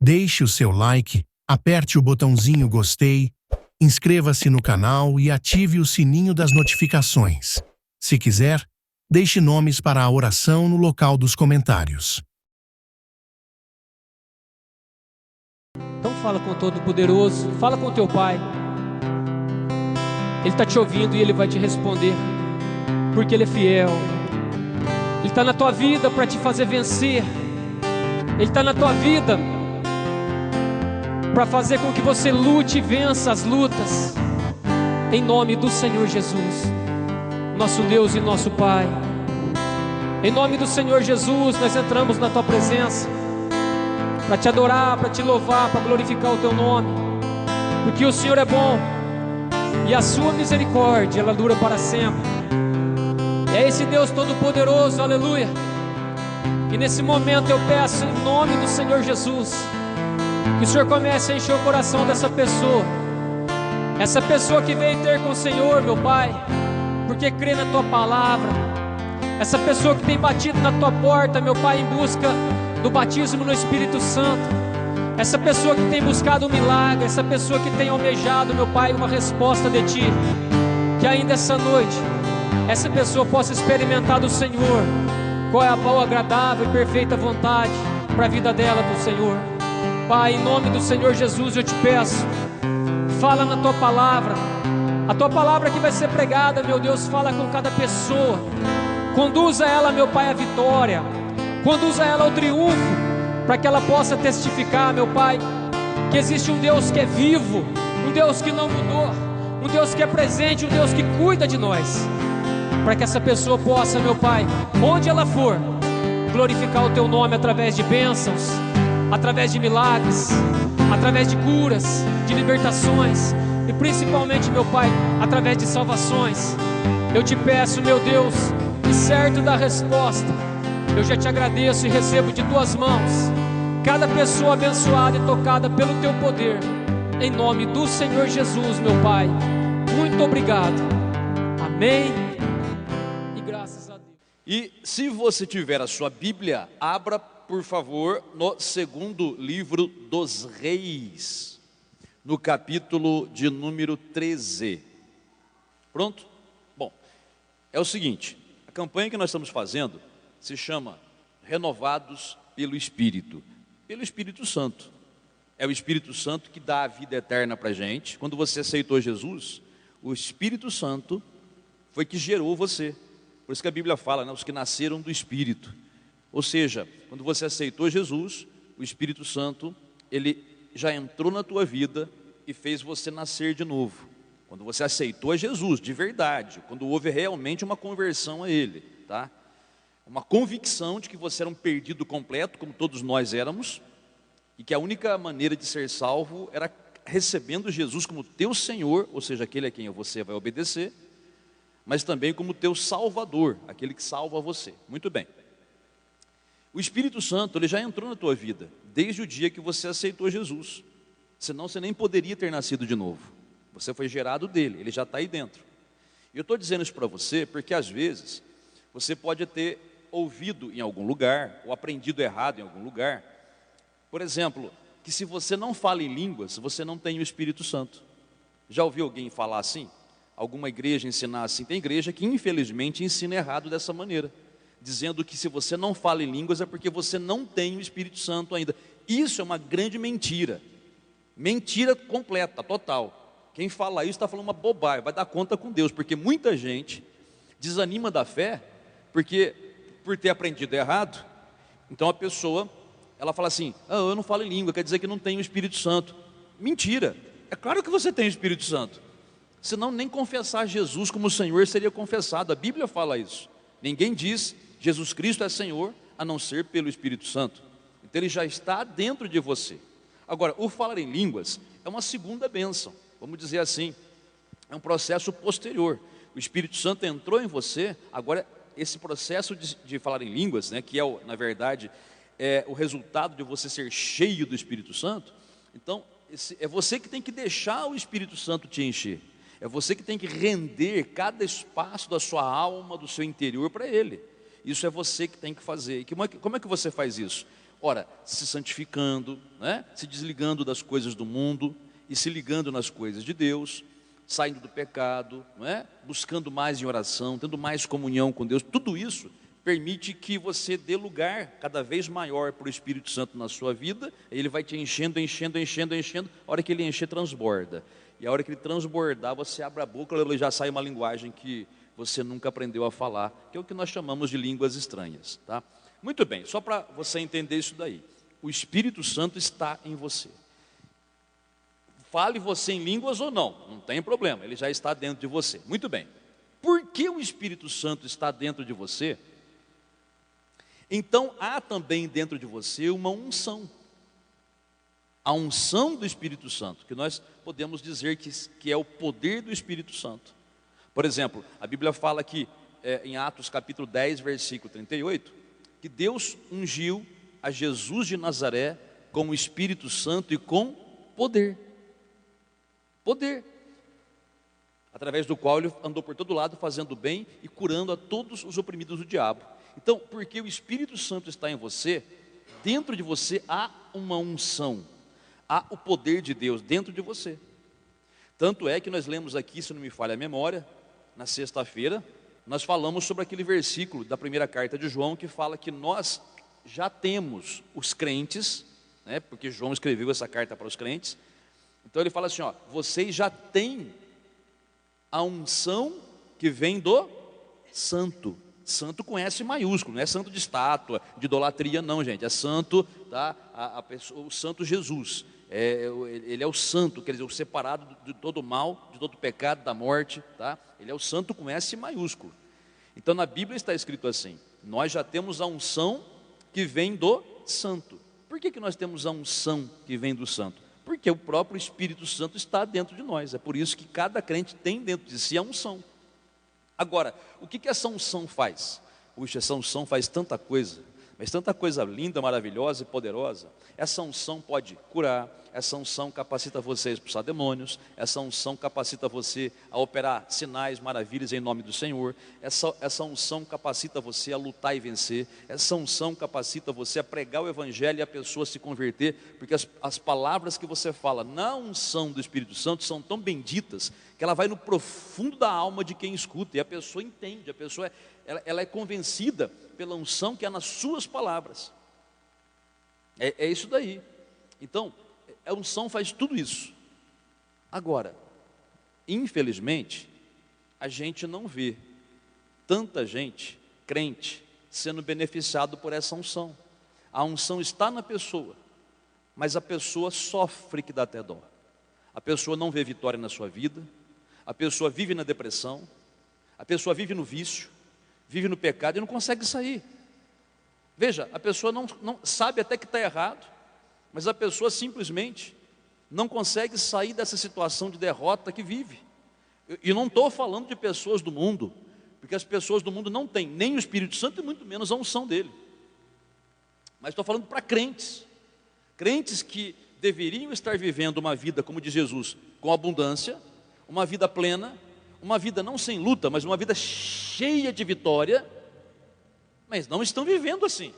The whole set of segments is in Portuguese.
Deixe o seu like, aperte o botãozinho gostei, inscreva-se no canal e ative o sininho das notificações. Se quiser, deixe nomes para a oração no local dos comentários. Então fala com o Todo-Poderoso, fala com o teu Pai. Ele está te ouvindo e Ele vai te responder, porque Ele é fiel. Ele está na tua vida para te fazer vencer. Ele está na tua vida para fazer com que você lute e vença as lutas, em nome do Senhor Jesus, nosso Deus e nosso Pai. Em nome do Senhor Jesus, nós entramos na tua presença para te adorar, para te louvar, para glorificar o teu nome, porque o Senhor é bom e a sua misericórdia, ela dura para sempre. É esse Deus Todo-Poderoso, aleluia. E nesse momento eu peço em nome do Senhor Jesus, que o Senhor comece a encher o coração dessa pessoa, essa pessoa que veio ter com o Senhor, meu Pai, porque crê na tua palavra, essa pessoa que tem batido na tua porta, meu Pai, em busca do batismo no Espírito Santo, essa pessoa que tem buscado um milagre, essa pessoa que tem almejado, meu Pai, uma resposta de Ti, que ainda essa noite, essa pessoa possa experimentar do Senhor, qual é a boa, agradável e perfeita vontade para a vida dela do Senhor. Pai, em nome do Senhor Jesus, eu te peço, fala na tua palavra, a tua palavra que vai ser pregada, meu Deus, fala com cada pessoa, conduza ela, meu Pai, à vitória, conduza ela ao triunfo, para que ela possa testificar, meu Pai, que existe um Deus que é vivo, um Deus que não mudou, um Deus que é presente, um Deus que cuida de nós, para que essa pessoa possa, meu Pai, onde ela for, glorificar o teu nome através de bênçãos, através de milagres, através de curas, de libertações e principalmente, meu Pai, através de salvações. Eu te peço, meu Deus, e certo da resposta, eu já te agradeço e recebo de tuas mãos cada pessoa abençoada e tocada pelo teu poder, em nome do Senhor Jesus, meu Pai. Muito obrigado. Amém e graças a Deus. E se você tiver a sua Bíblia, abra por favor no segundo livro dos Reis, no capítulo de número 13. Pronto? Bom, é o seguinte, a campanha que nós estamos fazendo se chama Renovados pelo Espírito Santo. É o Espírito Santo que dá a vida eterna para a gente. Quando você aceitou Jesus, o Espírito Santo foi que gerou você. Por isso que a Bíblia fala, né, os que nasceram do Espírito. Ou seja, quando você aceitou Jesus, o Espírito Santo, ele já entrou na tua vida e fez você nascer de novo. Quando você aceitou a Jesus, de verdade, quando houve realmente uma conversão a Ele, tá? Uma convicção de que você era um perdido completo, como todos nós éramos, e que a única maneira de ser salvo era recebendo Jesus como teu Senhor, ou seja, aquele a quem você vai obedecer, mas também como teu Salvador, aquele que salva você. Muito bem. O Espírito Santo, ele já entrou na tua vida, desde o dia que você aceitou Jesus. Senão você nem poderia ter nascido de novo. Você foi gerado dele, ele já está aí dentro. E eu estou dizendo isso para você, porque às vezes, você pode ter ouvido em algum lugar, ou aprendido errado em algum lugar. Por exemplo, que se você não fala em línguas, você não tem o Espírito Santo. Já ouviu alguém falar assim? Alguma igreja ensinar assim? Tem igreja que infelizmente ensina errado dessa maneira, dizendo que se você não fala em línguas é porque você não tem o Espírito Santo ainda. Isso é uma grande mentira. Mentira completa, total. Quem fala isso está falando uma bobagem, vai dar conta com Deus, porque muita gente desanima da fé, porque por ter aprendido errado, então a pessoa, ela fala assim, eu não falo em língua, quer dizer que não tenho o Espírito Santo. Mentira, é claro que você tem o Espírito Santo, senão nem confessar Jesus como Senhor seria confessado, a Bíblia fala isso. Ninguém diz Jesus Cristo é Senhor, a não ser pelo Espírito Santo. Então ele já está dentro de você. Agora, o falar em línguas é uma segunda bênção, vamos dizer assim, é um processo posterior. O Espírito Santo entrou em você, agora esse processo de falar em línguas, né, que é, na verdade, é o resultado de você ser cheio do Espírito Santo. Então, é você que tem que deixar o Espírito Santo te encher. É você que tem que render cada espaço da sua alma, do seu interior para Ele. Isso é você que tem que fazer. E como é que você faz isso? Ora, se santificando, né? Se desligando das coisas do mundo e se ligando nas coisas de Deus, saindo do pecado, não é? Buscando mais em oração, tendo mais comunhão com Deus. Tudo isso permite que você dê lugar cada vez maior para o Espírito Santo na sua vida. Ele vai te enchendo, enchendo, enchendo, enchendo. A hora que ele encher, transborda. E a hora que ele transbordar, você abre a boca e já sai uma linguagem que você nunca aprendeu a falar, que é o que nós chamamos de línguas estranhas, tá? Muito bem, só para você entender isso daí. O Espírito Santo está em você. Fale você em línguas ou não tem problema, ele já está dentro de você. Muito bem. Por que o Espírito Santo está dentro de você? Então há também dentro de você uma unção. A unção do Espírito Santo, que nós podemos dizer que é o poder do Espírito Santo. Por exemplo, a Bíblia fala aqui em Atos capítulo 10, versículo 38, que Deus ungiu a Jesus de Nazaré com o Espírito Santo e com poder. Poder. Através do qual ele andou por todo lado fazendo bem e curando a todos os oprimidos do diabo. Então, porque o Espírito Santo está em você, dentro de você há uma unção, há o poder de Deus dentro de você. Tanto é que nós lemos aqui, se não me falha a memória, na sexta-feira, nós falamos sobre aquele versículo da primeira carta de João, que fala que nós já temos os crentes, né, porque João escreveu essa carta para os crentes. Então ele fala assim, ó, vocês já têm a unção que vem do santo. Santo com S maiúsculo, não é santo de estátua, de idolatria não, gente, é santo, tá? O santo Jesus, ele é o santo, quer dizer, o separado de todo mal, de todo pecado, da morte, tá? Ele é o santo com S maiúsculo. Então na Bíblia está escrito assim, nós já temos a unção que vem do santo. Por que nós temos a unção que vem do santo? Porque o próprio Espírito Santo está dentro de nós, é por isso que cada crente tem dentro de si a unção. Agora, o que essa unção faz? Puxa, essa unção faz tanta coisa, mas tanta coisa linda, maravilhosa e poderosa. Essa unção pode curar, essa unção capacita você a expulsar demônios, essa unção capacita você a operar sinais, maravilhas em nome do Senhor, essa unção capacita você a lutar e vencer, essa unção capacita você a pregar o Evangelho e a pessoa se converter, porque as palavras que você fala na unção do Espírito Santo são tão benditas, que ela vai no profundo da alma de quem escuta, e a pessoa entende, a pessoa ela é convencida pela unção que há nas suas palavras. É isso daí. Então, a unção faz tudo isso. Agora, infelizmente, a gente não vê tanta gente, crente, sendo beneficiado por essa unção. A unção está na pessoa, mas a pessoa sofre que dá até dó. A pessoa não vê vitória na sua vida, a pessoa vive na depressão, a pessoa vive no vício, vive no pecado e não consegue sair. Veja, a pessoa não sabe até que está errado, mas a pessoa simplesmente não consegue sair dessa situação de derrota que vive. E não estou falando de pessoas do mundo, porque as pessoas do mundo não têm nem o Espírito Santo e muito menos a unção dele. Mas estou falando para crentes, crentes que deveriam estar vivendo uma vida, como diz Jesus, com abundância, uma vida plena, uma vida não sem luta, mas uma vida cheia de vitória, mas não estão vivendo assim.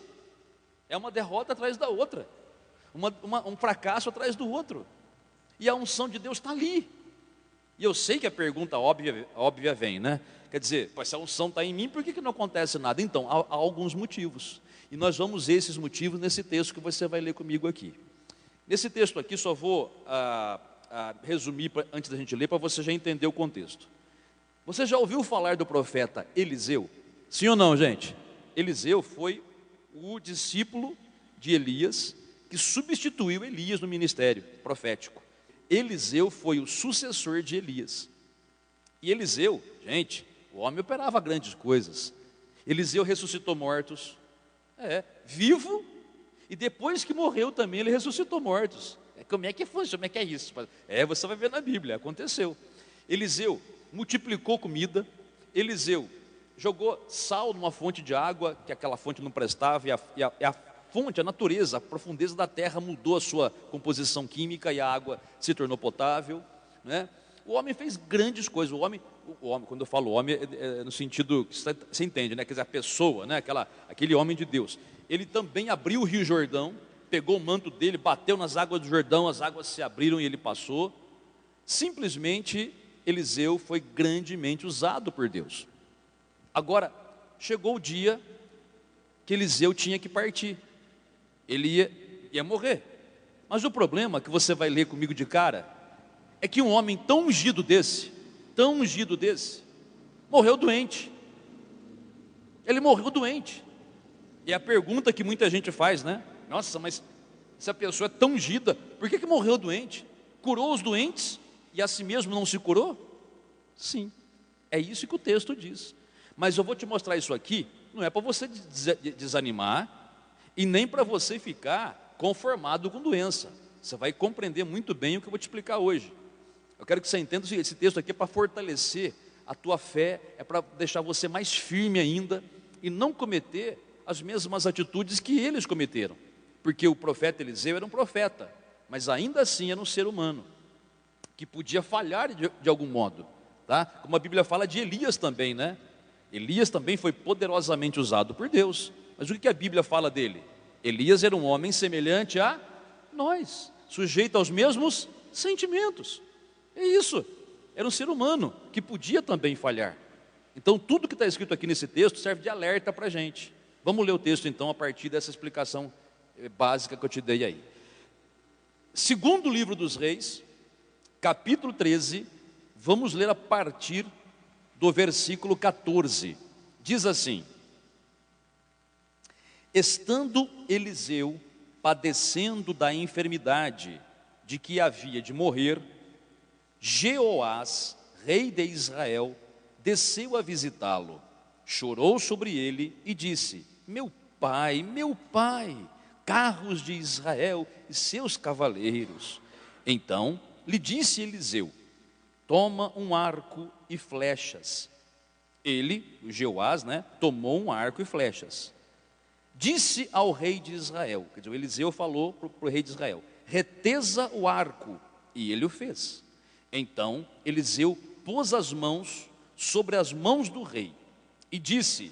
É uma derrota atrás da outra, um fracasso atrás do outro, e a unção de Deus está ali. E eu sei que a pergunta óbvia vem, né? Quer dizer, se a unção está em mim, por que não acontece nada? Então, há alguns motivos, e nós vamos ver esses motivos nesse texto que você vai ler comigo aqui. Nesse texto aqui, só vou resumir antes da gente ler, para você já entender o contexto. Você já ouviu falar do profeta Eliseu? Sim ou não, gente? Eliseu foi o discípulo de Elias, que substituiu Elias no ministério profético. Eliseu foi o sucessor de Elias. E Eliseu, gente, o homem operava grandes coisas. Eliseu ressuscitou mortos, vivo, e depois que morreu também ele ressuscitou mortos. Como é que funciona? Como é que é isso? Você vai ver na Bíblia, aconteceu. Eliseu multiplicou comida, Eliseu jogou sal numa fonte de água, que aquela fonte não prestava, e a fonte, a natureza, a profundeza da terra mudou a sua composição química e a água se tornou potável, né? O homem fez grandes coisas, o homem o homem, quando eu falo homem, é no sentido que você entende, né? Quer dizer, a pessoa, né? Aquele homem de Deus. Ele também abriu o Rio Jordão, pegou o manto dele, bateu nas águas do Jordão, as águas se abriram e ele passou. Simplesmente, Eliseu foi grandemente usado por Deus. Agora, chegou o dia que Eliseu tinha que partir. Ele ia morrer. Mas o problema, que você vai ler comigo de cara, é que um homem tão ungido desse, morreu doente. Ele morreu doente. E a pergunta que muita gente faz, né? Nossa, mas se a pessoa é tão ungida, por que morreu doente? Curou os doentes e a si mesmo não se curou? Sim, é isso que o texto diz. Mas eu vou te mostrar isso aqui, não é para você desanimar e nem para você ficar conformado com doença. Você vai compreender muito bem o que eu vou te explicar hoje. Eu quero que você entenda que esse texto aqui é para fortalecer a tua fé, é para deixar você mais firme ainda e não cometer as mesmas atitudes que eles cometeram. Porque o profeta Eliseu era um profeta, mas ainda assim era um ser humano, que podia falhar de algum modo, tá? Como a Bíblia fala de Elias também, né? Elias também foi poderosamente usado por Deus. Mas o que a Bíblia fala dele? Elias era um homem semelhante a nós, sujeito aos mesmos sentimentos. É isso, era um ser humano que podia também falhar. Então tudo que está escrito aqui nesse texto serve de alerta para a gente. Vamos ler o texto então a partir dessa explicação básica que eu te dei aí. Segundo livro dos Reis, capítulo 13, vamos ler a partir do versículo 14. Diz assim: estando Eliseu padecendo da enfermidade de que havia de morrer, Jeoás, rei de Israel, desceu a visitá-lo, chorou sobre ele e disse: meu pai, carros de Israel e seus cavaleiros. Então lhe disse Eliseu: toma um arco e flechas. Ele, o Jeoás, né, tomou um arco e flechas. Disse ao rei de Israel, quer dizer, o Eliseu falou para o rei de Israel: reteza o arco, e ele o fez. Então Eliseu pôs as mãos sobre as mãos do rei e disse: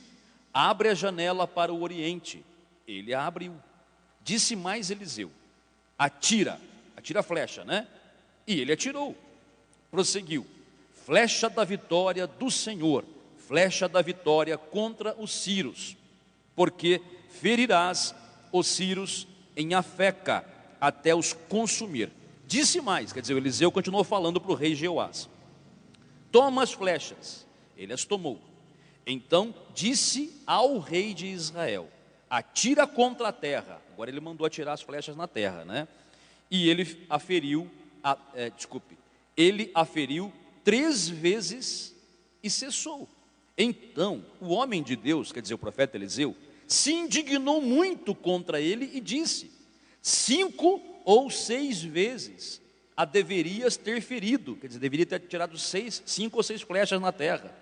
abre a janela para o oriente. Ele a abriu. Disse mais Eliseu: atira a flecha, né? E ele atirou. Prosseguiu: flecha da vitória do Senhor, flecha da vitória contra os sírios, porque ferirás os sírios em Afeca até os consumir. Disse mais, quer dizer, o Eliseu continuou falando para o rei Jeoás: toma as flechas. Ele as tomou. Então disse ao rei de Israel: atira contra a terra. Agora ele mandou atirar as flechas na terra, né? E ele aferiu, ele aferiu 3 vezes e cessou. Então o homem de Deus, quer dizer, o profeta Eliseu, se indignou muito contra ele e disse: 5 ou 6 vezes a deverias ter ferido, quer dizer, deveria ter tirado 5 ou 6 flechas na terra.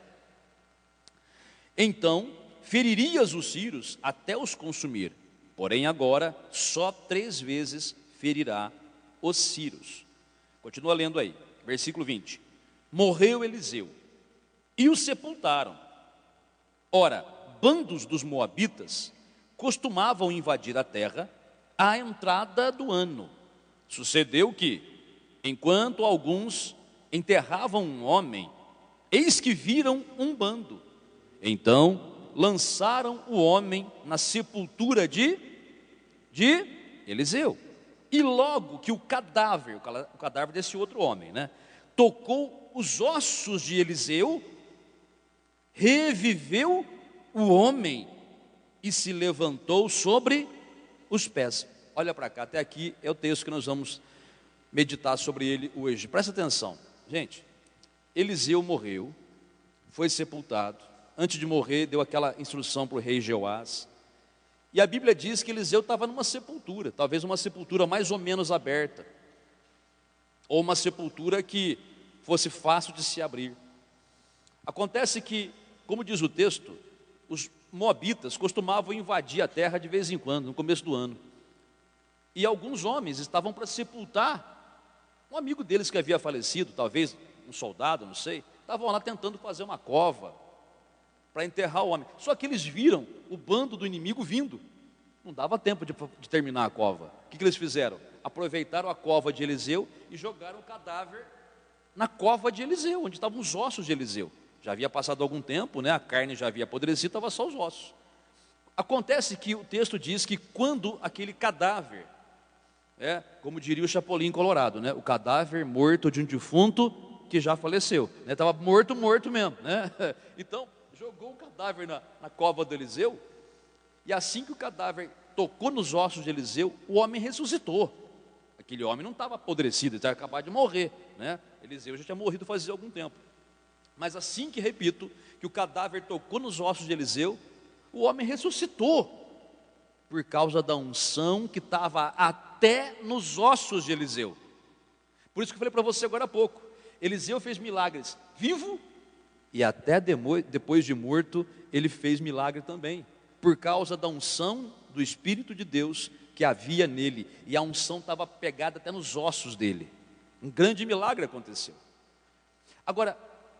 Então feririas os sírios até os consumir, porém agora só 3 vezes ferirá os sírios. Continua lendo aí, versículo 20. Morreu Eliseu e o sepultaram. Ora, bandos dos moabitas costumavam invadir a terra à entrada do ano. Sucedeu que, enquanto alguns enterravam um homem, eis que viram um bando. Então lançaram o homem na sepultura de Eliseu. E logo que o cadáver desse outro homem, né, tocou os ossos de Eliseu, reviveu o homem e se levantou sobre os pés. Olha para cá, até aqui é o texto que nós vamos meditar sobre ele hoje. Presta atenção, gente. Eliseu morreu, foi sepultado. Antes de morrer, deu aquela instrução para o rei Jeoás. E a Bíblia diz que Eliseu estava numa sepultura, talvez uma sepultura mais ou menos aberta, ou uma sepultura que fosse fácil de se abrir. Acontece que, como diz o texto, os moabitas costumavam invadir a terra de vez em quando, no começo do ano. E alguns homens estavam para sepultar um amigo deles que havia falecido, talvez um soldado, não sei. estavam lá tentando fazer uma cova para enterrar o homem. Só que eles viram o bando do inimigo vindo. Não dava tempo de terminar a cova. O que eles fizeram? Aproveitaram a cova de Eliseu e jogaram o cadáver na cova de Eliseu, onde estavam os ossos de Eliseu. Já havia passado algum tempo, né? A carne já havia apodrecido, estava só os ossos. Acontece que o texto diz que quando aquele cadáver, como diria o Chapolin Colorado, né? O cadáver morto de um defunto que já faleceu, né? Estava morto mesmo, né? Então, jogou o cadáver na cova de Eliseu, e assim que o cadáver tocou nos ossos de Eliseu, o homem ressuscitou. Aquele homem não estava apodrecido, ele tinha acabado de morrer, né? Eliseu já tinha morrido fazia algum tempo. Mas assim que, repito, que o cadáver tocou nos ossos de Eliseu, o homem ressuscitou, por causa da unção que estava até nos ossos de Eliseu. Por isso que eu falei para você agora há pouco, Eliseu fez milagres vivo, e até depois de morto, ele fez milagre também, por causa da unção do Espírito de Deus que havia nele, e a unção estava pegada até nos ossos dele. Um grande milagre aconteceu. Agora,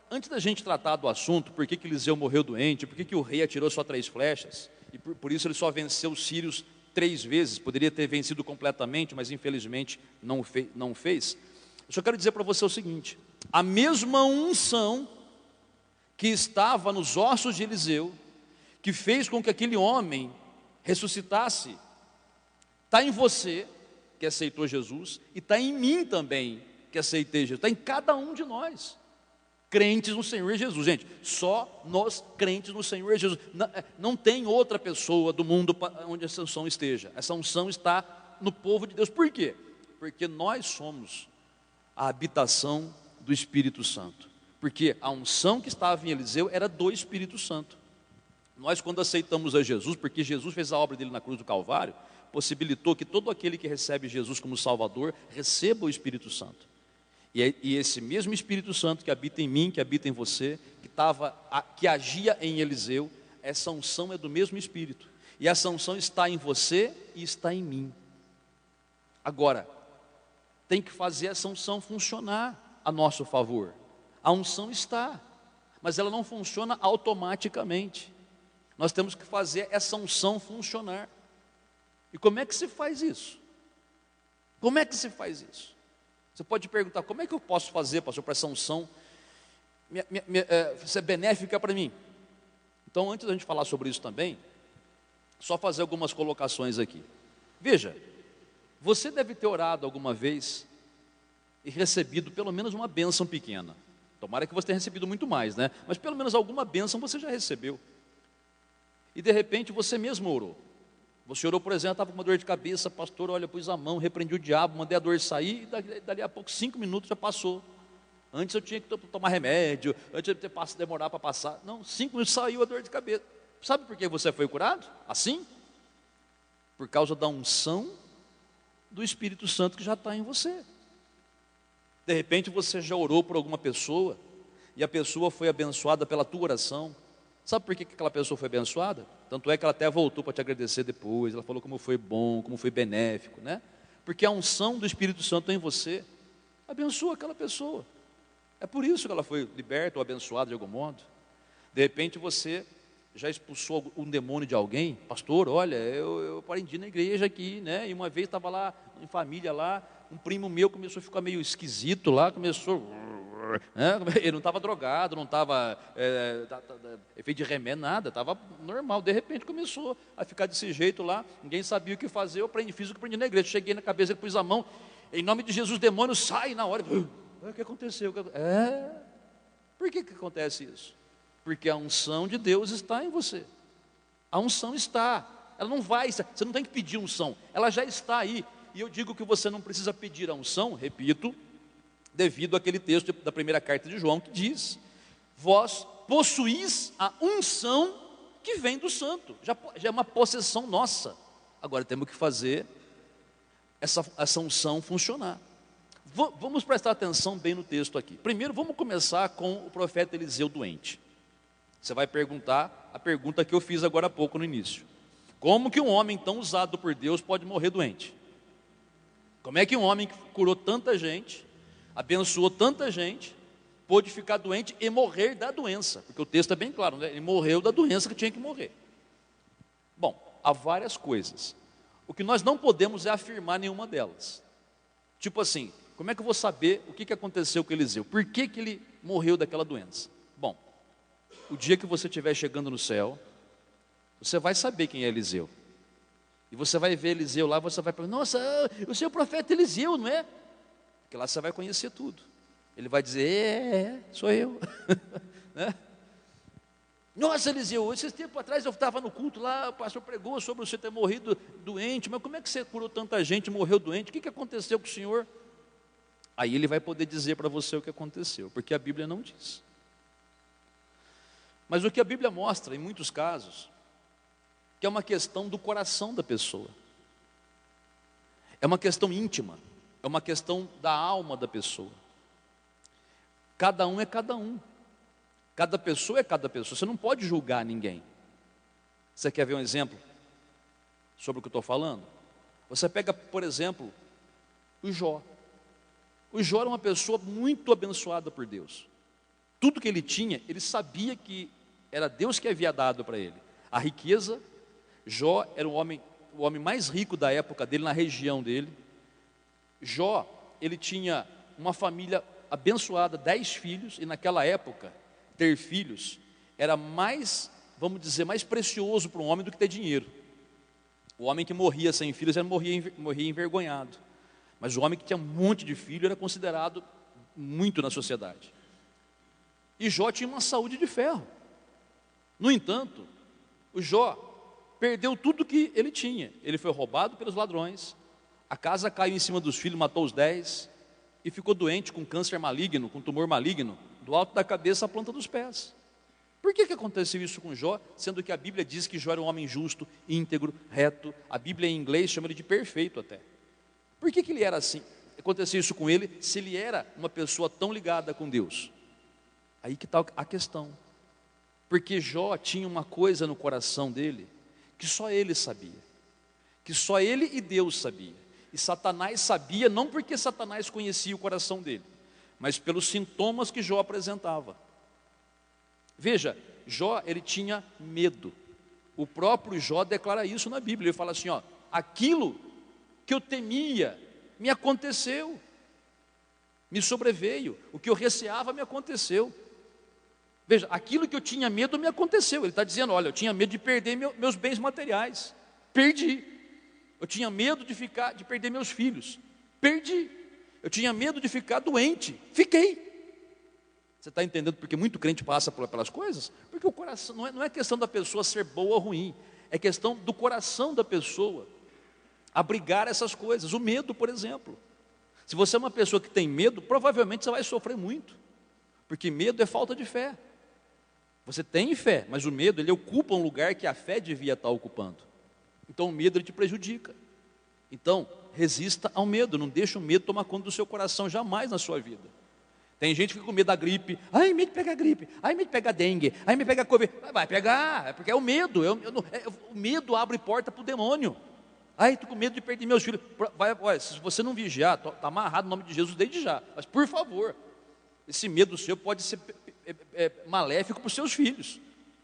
antes da gente tratar do assunto, por que Eliseu morreu doente, por que o rei atirou só 3 flechas, e por isso ele só venceu os sírios 3 vezes, poderia ter vencido completamente, mas infelizmente não fez. Eu só quero dizer para você o seguinte: a mesma unção que estava nos ossos de Eliseu, que fez com que aquele homem ressuscitasse, está em você, que aceitou Jesus, e está em mim também, que aceitei Jesus, está em cada um de nós, crentes no Senhor Jesus. Gente, só nós crentes no Senhor Jesus, não tem outra pessoa do mundo onde essa unção esteja. Essa unção está no povo de Deus. Por quê? Porque nós somos a habitação do Espírito Santo, porque a unção que estava em Eliseu era do Espírito Santo. Nós, quando aceitamos a Jesus, porque Jesus fez a obra dele na cruz do Calvário, possibilitou que todo aquele que recebe Jesus como Salvador receba o Espírito Santo. E esse mesmo Espírito Santo que habita em mim, que habita em você, que agia em Eliseu, essa unção é do mesmo Espírito. E essa unção está em você e está em mim. Agora, tem que fazer essa unção funcionar a nosso favor. A unção está, mas ela não funciona automaticamente. Nós temos que fazer essa unção funcionar. E como é que se faz isso? Como é que se faz isso? Você pode perguntar, como é que eu posso fazer, pastor, para essa unção ser benéfica para mim? Então, antes da gente falar sobre isso também, só fazer algumas colocações aqui. Veja, você deve ter orado alguma vez e recebido pelo menos uma bênção pequena. Tomara que você tenha recebido muito mais, né? Mas pelo menos alguma bênção você já recebeu. E de repente você mesmo orou. Você orou, por exemplo, estava com uma dor de cabeça, pastor, olha, pus a mão, repreendi o diabo, mandei a dor sair, e dali a pouco, 5 minutos já passou. Antes eu tinha que tomar remédio, antes de demorar para passar. Não, 5 minutos saiu a dor de cabeça. Sabe por que você foi curado? Assim? Por causa da unção do Espírito Santo que já está em você. De repente você já orou por alguma pessoa, e a pessoa foi abençoada pela tua oração. Sabe por que aquela pessoa foi abençoada? Tanto é que ela até voltou para te agradecer depois. Ela falou como foi bom, como foi benéfico, né? Porque a unção do Espírito Santo em você abençoa aquela pessoa. É por isso que ela foi liberta ou abençoada de algum modo. De repente você já expulsou um demônio de alguém. Pastor, olha, eu aprendi na igreja aqui, né? E uma vez estava lá em família lá, um primo meu começou a ficar meio esquisito lá, começou... Ele não estava drogado, não estava efeito de remédio, nada, estava normal. De repente começou a ficar desse jeito lá, ninguém sabia o que fazer. Eu fiz o que aprendi na igreja, cheguei na cabeça, pus a mão, em nome de Jesus, demônio sai na hora. O que aconteceu? Por que acontece isso? Porque a unção de Deus está em você. A unção está, ela não vai, você não tem que pedir unção, ela já está aí. E eu digo que você não precisa pedir a unção, repito, devido àquele texto da primeira carta de João que diz: vós possuís a unção que vem do santo, já é uma possessão nossa. Agora temos que fazer essa unção funcionar. Vamos prestar atenção bem no texto aqui. Primeiro vamos começar com o profeta Eliseu doente. Você vai perguntar a pergunta que eu fiz agora há pouco no início: como que um homem tão usado por Deus pode morrer doente? Como é que um homem que curou tanta gente, abençoou tanta gente, pôde ficar doente e morrer da doença, porque o texto é bem claro, né? Ele morreu da doença que tinha que morrer. Bom, há várias coisas. O que nós não podemos é afirmar nenhuma delas. Tipo assim, como é que eu vou saber o que aconteceu com Eliseu? Por que ele morreu daquela doença? Bom, o dia que você estiver chegando no céu, você vai saber quem é Eliseu. E você vai ver Eliseu lá, você vai falar, nossa, o seu profeta Eliseu, não é? Porque lá você vai conhecer tudo. Ele vai dizer, sou eu. Né? Nossa, Eliseu, esses tempos atrás eu estava no culto lá, o pastor pregou sobre você ter morrido doente, mas como é que você curou tanta gente e morreu doente? O que aconteceu com o senhor? Aí ele vai poder dizer para você o que aconteceu, porque a Bíblia não diz. Mas o que a Bíblia mostra, em muitos casos, que é uma questão do coração da pessoa. É uma questão íntima, é uma questão da alma da pessoa. Cada um é cada um. Cada pessoa é cada pessoa. Você não pode julgar ninguém. Você quer ver um exemplo sobre o que eu estou falando? Você pega, por exemplo, o Jó. O Jó era uma pessoa muito abençoada por Deus. Tudo que ele tinha, ele sabia que era Deus que havia dado para ele. A riqueza, Jó era o homem mais rico da época dele, na região dele. Jó, ele tinha uma família abençoada, 10 filhos, e naquela época, ter filhos era mais, vamos dizer, mais precioso para um homem do que ter dinheiro. O homem que morria sem filhos, ele morria envergonhado. Mas o homem que tinha um monte de filho era considerado muito na sociedade. E Jó tinha uma saúde de ferro. No entanto, o Jó perdeu tudo que ele tinha. Ele foi roubado pelos ladrões, a casa caiu em cima dos filhos, matou os 10, e ficou doente com câncer maligno, com tumor maligno, do alto da cabeça à planta dos pés. Por que aconteceu isso com Jó, sendo que a Bíblia diz que Jó era um homem justo, íntegro, reto? A Bíblia em inglês chama ele de perfeito até. Por que ele era assim? Aconteceu isso com ele, se ele era uma pessoa tão ligada com Deus? Aí que está a questão. Porque Jó tinha uma coisa no coração dele, que só ele sabia. Que só ele e Deus sabia. E Satanás sabia, não porque Satanás conhecia o coração dele, mas pelos sintomas que Jó apresentava. Veja, Jó, ele tinha medo. O próprio Jó declara isso na Bíblia. Ele fala assim, ó, aquilo que eu temia me aconteceu, me sobreveio. O que eu receava me aconteceu. Veja, aquilo que eu tinha medo me aconteceu. Ele está dizendo, olha, eu tinha medo de perder meus bens materiais. Perdi. Eu tinha medo de perder meus filhos. Perdi. Eu tinha medo de ficar doente. Fiquei. Você está entendendo porque muito crente passa pelas coisas? Porque o coração, não é questão da pessoa ser boa ou ruim. É questão do coração da pessoa abrigar essas coisas. O medo, por exemplo. Se você é uma pessoa que tem medo, provavelmente você vai sofrer muito. Porque medo é falta de fé. Você tem fé, mas o medo, ele ocupa um lugar que a fé devia estar ocupando. Então o medo, ele te prejudica. Então, resista ao medo, não deixe o medo tomar conta do seu coração jamais na sua vida. Tem gente que fica com medo da gripe. Ai, medo de pegar gripe. Ai, medo de pegar dengue. Ai, medo de pegar Covid. Vai pegar, é porque é o medo. O medo abre porta para o demônio. Ai, estou com medo de perder meus filhos. Olha, se você não vigiar, está amarrado no nome de Jesus desde já. Mas, por favor, esse medo seu pode ser maléfico para os seus filhos.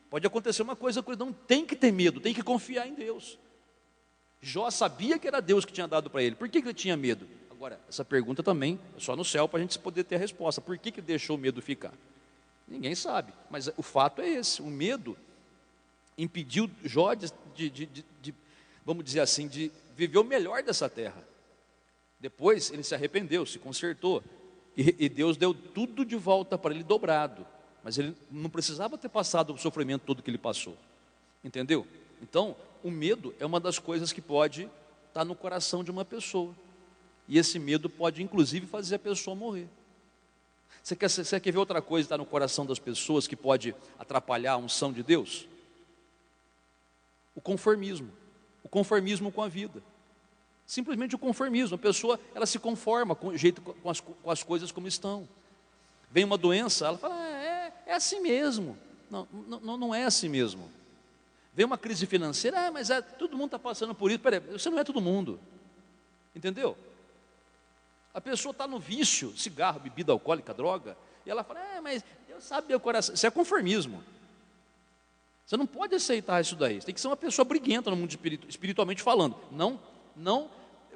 Pode acontecer uma coisa, não tem que ter medo, tem que confiar em Deus. Jó sabia que era Deus que tinha dado para ele. Por que ele tinha medo? Agora, essa pergunta também é só no céu para a gente poder ter a resposta. Por que deixou o medo ficar? Ninguém sabe, mas o fato é esse. O medo impediu Jó de vamos dizer assim, de viver o melhor dessa terra. Depois ele se arrependeu, se consertou, e Deus deu tudo de volta para ele dobrado. Mas ele não precisava ter passado o sofrimento todo que ele passou. Entendeu? Então, o medo é uma das coisas que pode estar no coração de uma pessoa. E esse medo pode, inclusive, fazer a pessoa morrer. Você quer ver outra coisa que está no coração das pessoas que pode atrapalhar a unção de Deus? O conformismo. O conformismo com a vida. Simplesmente o conformismo. A pessoa, ela se conforma com o jeito, com as coisas como estão. Vem uma doença, ela fala, é assim mesmo. Não é assim mesmo. Vem uma crise financeira, mas todo mundo está passando por isso. Peraí, você não é todo mundo. Entendeu? A pessoa está no vício, cigarro, bebida alcoólica, droga, E ela fala, mas Deus sabe meu coração. Isso é conformismo. Você não pode aceitar isso daí. Você tem que ser uma pessoa briguenta no mundo espiritualmente falando. Não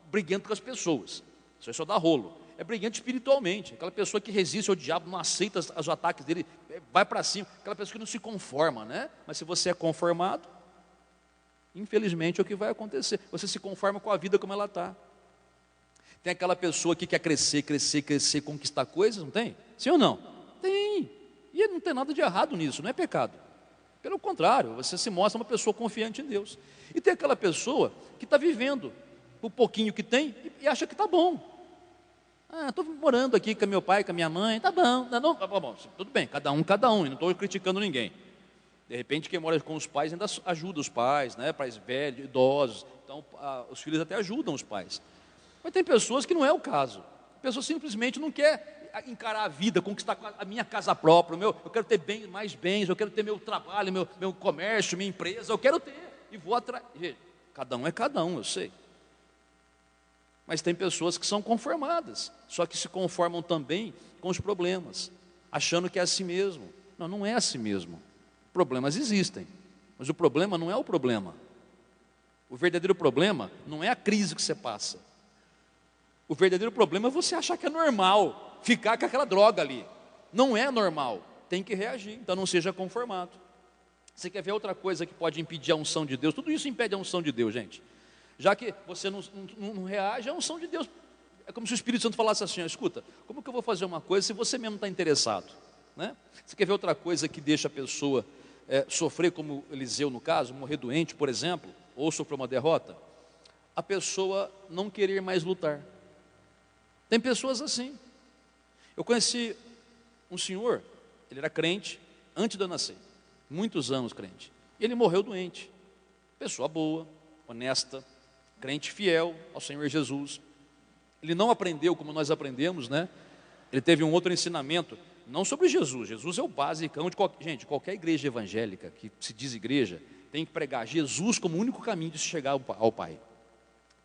briguento com as pessoas. Isso é só dar rolo. É briguento espiritualmente. Aquela pessoa que resiste ao diabo, não aceita os ataques dele, vai para cima. Aquela pessoa que não se conforma, né? Mas se você é conformado, infelizmente é o que vai acontecer. Você se conforma com a vida como ela está. Tem aquela pessoa que quer crescer, conquistar coisas, não tem? Sim ou não? Tem. E não tem nada de errado nisso, não é pecado. Pelo contrário, você se mostra uma pessoa confiante em Deus. E tem aquela pessoa que está vivendo o pouquinho que tem e acha que está bom. Estou morando aqui com meu pai, com a minha mãe, tá bom, tá bom, tudo bem, cada um, e não estou criticando ninguém. De repente, quem mora com os pais ainda ajuda os pais, né? Pais velhos, idosos. Então, os filhos até ajudam os pais. Mas tem pessoas que não é o caso. A pessoa simplesmente não quer encarar a vida, conquistar a minha casa própria, eu quero ter mais bens, eu quero ter meu trabalho, meu comércio, minha empresa, eu quero ter. E vou atrás. Cada um é cada um, eu sei. Mas tem pessoas que são conformadas, só que se conformam também com os problemas, achando que é assim mesmo. Não, não é assim mesmo. Problemas existem, mas o problema não é o problema. O verdadeiro problema não é a crise que você passa. O verdadeiro problema é você achar que é normal ficar com aquela droga ali. Não é normal, tem que reagir, então não seja conformado. Você quer ver outra coisa que pode impedir a unção de Deus? Tudo isso impede a unção de Deus, gente. Já que você não reage, a unção de Deus. É como se o Espírito Santo falasse assim, escuta, como que eu vou fazer uma coisa se você mesmo está interessado? Né? Você quer ver outra coisa que deixa a pessoa sofrer, como Eliseu no caso, morrer doente, por exemplo, ou sofrer uma derrota? A pessoa não querer mais lutar. Tem pessoas assim. Eu conheci um senhor, ele era crente antes de eu nascer, muitos anos crente. Ele morreu doente. Pessoa boa, honesta, crente fiel ao Senhor Jesus. Ele não aprendeu como nós aprendemos, né? Ele teve um outro ensinamento, não sobre Jesus. Jesus é o basicão de qualquer igreja evangélica que se diz igreja, tem que pregar Jesus como o único caminho de se chegar ao Pai.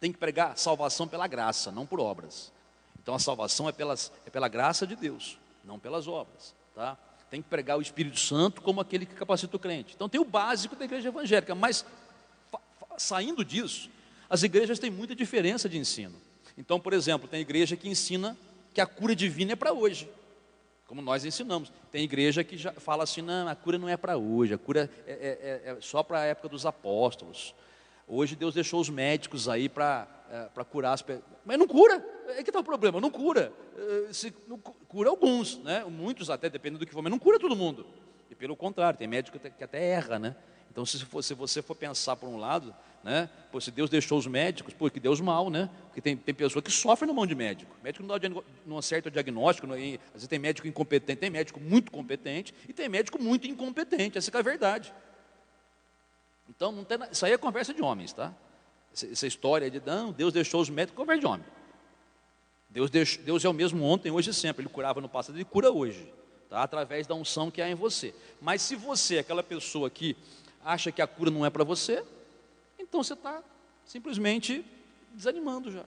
Tem que pregar salvação pela graça, não por obras. Então a salvação é pela graça de Deus, não pelas obras, tá? Tem que pregar o Espírito Santo como aquele que capacita o crente. Então tem o básico da igreja evangélica, mas saindo disso, as igrejas têm muita diferença de ensino. Então, por exemplo, tem igreja que ensina que a cura divina é para hoje, como nós ensinamos. Tem igreja que já fala assim, não, a cura não é para hoje, a cura é só para a época dos apóstolos. Hoje Deus deixou os médicos aí para curar as pessoas. Mas não cura, é que está o problema, não cura. Cura alguns, né? Muitos até, dependendo do que for, mas não cura todo mundo. E pelo contrário, tem médico que até erra, né? Então se você for pensar por um lado, né? Pô, se Deus deixou os médicos, pô, que Deus mal, né? Porque tem pessoa que sofre na mão de médico. O médico não acerta o diagnóstico, às vezes tem médico incompetente, tem médico muito competente e tem médico muito incompetente, essa que é a verdade. Então, não tem, isso aí é conversa de homens, tá? Essa história de, não, Deus deixou os médicos, conversa de homem. Deus é o mesmo ontem, hoje e sempre. Ele curava no passado, Ele cura hoje, tá? Através da unção que há em você. Mas se você é aquela pessoa que acha que a cura não é para você, então você está simplesmente desanimando já.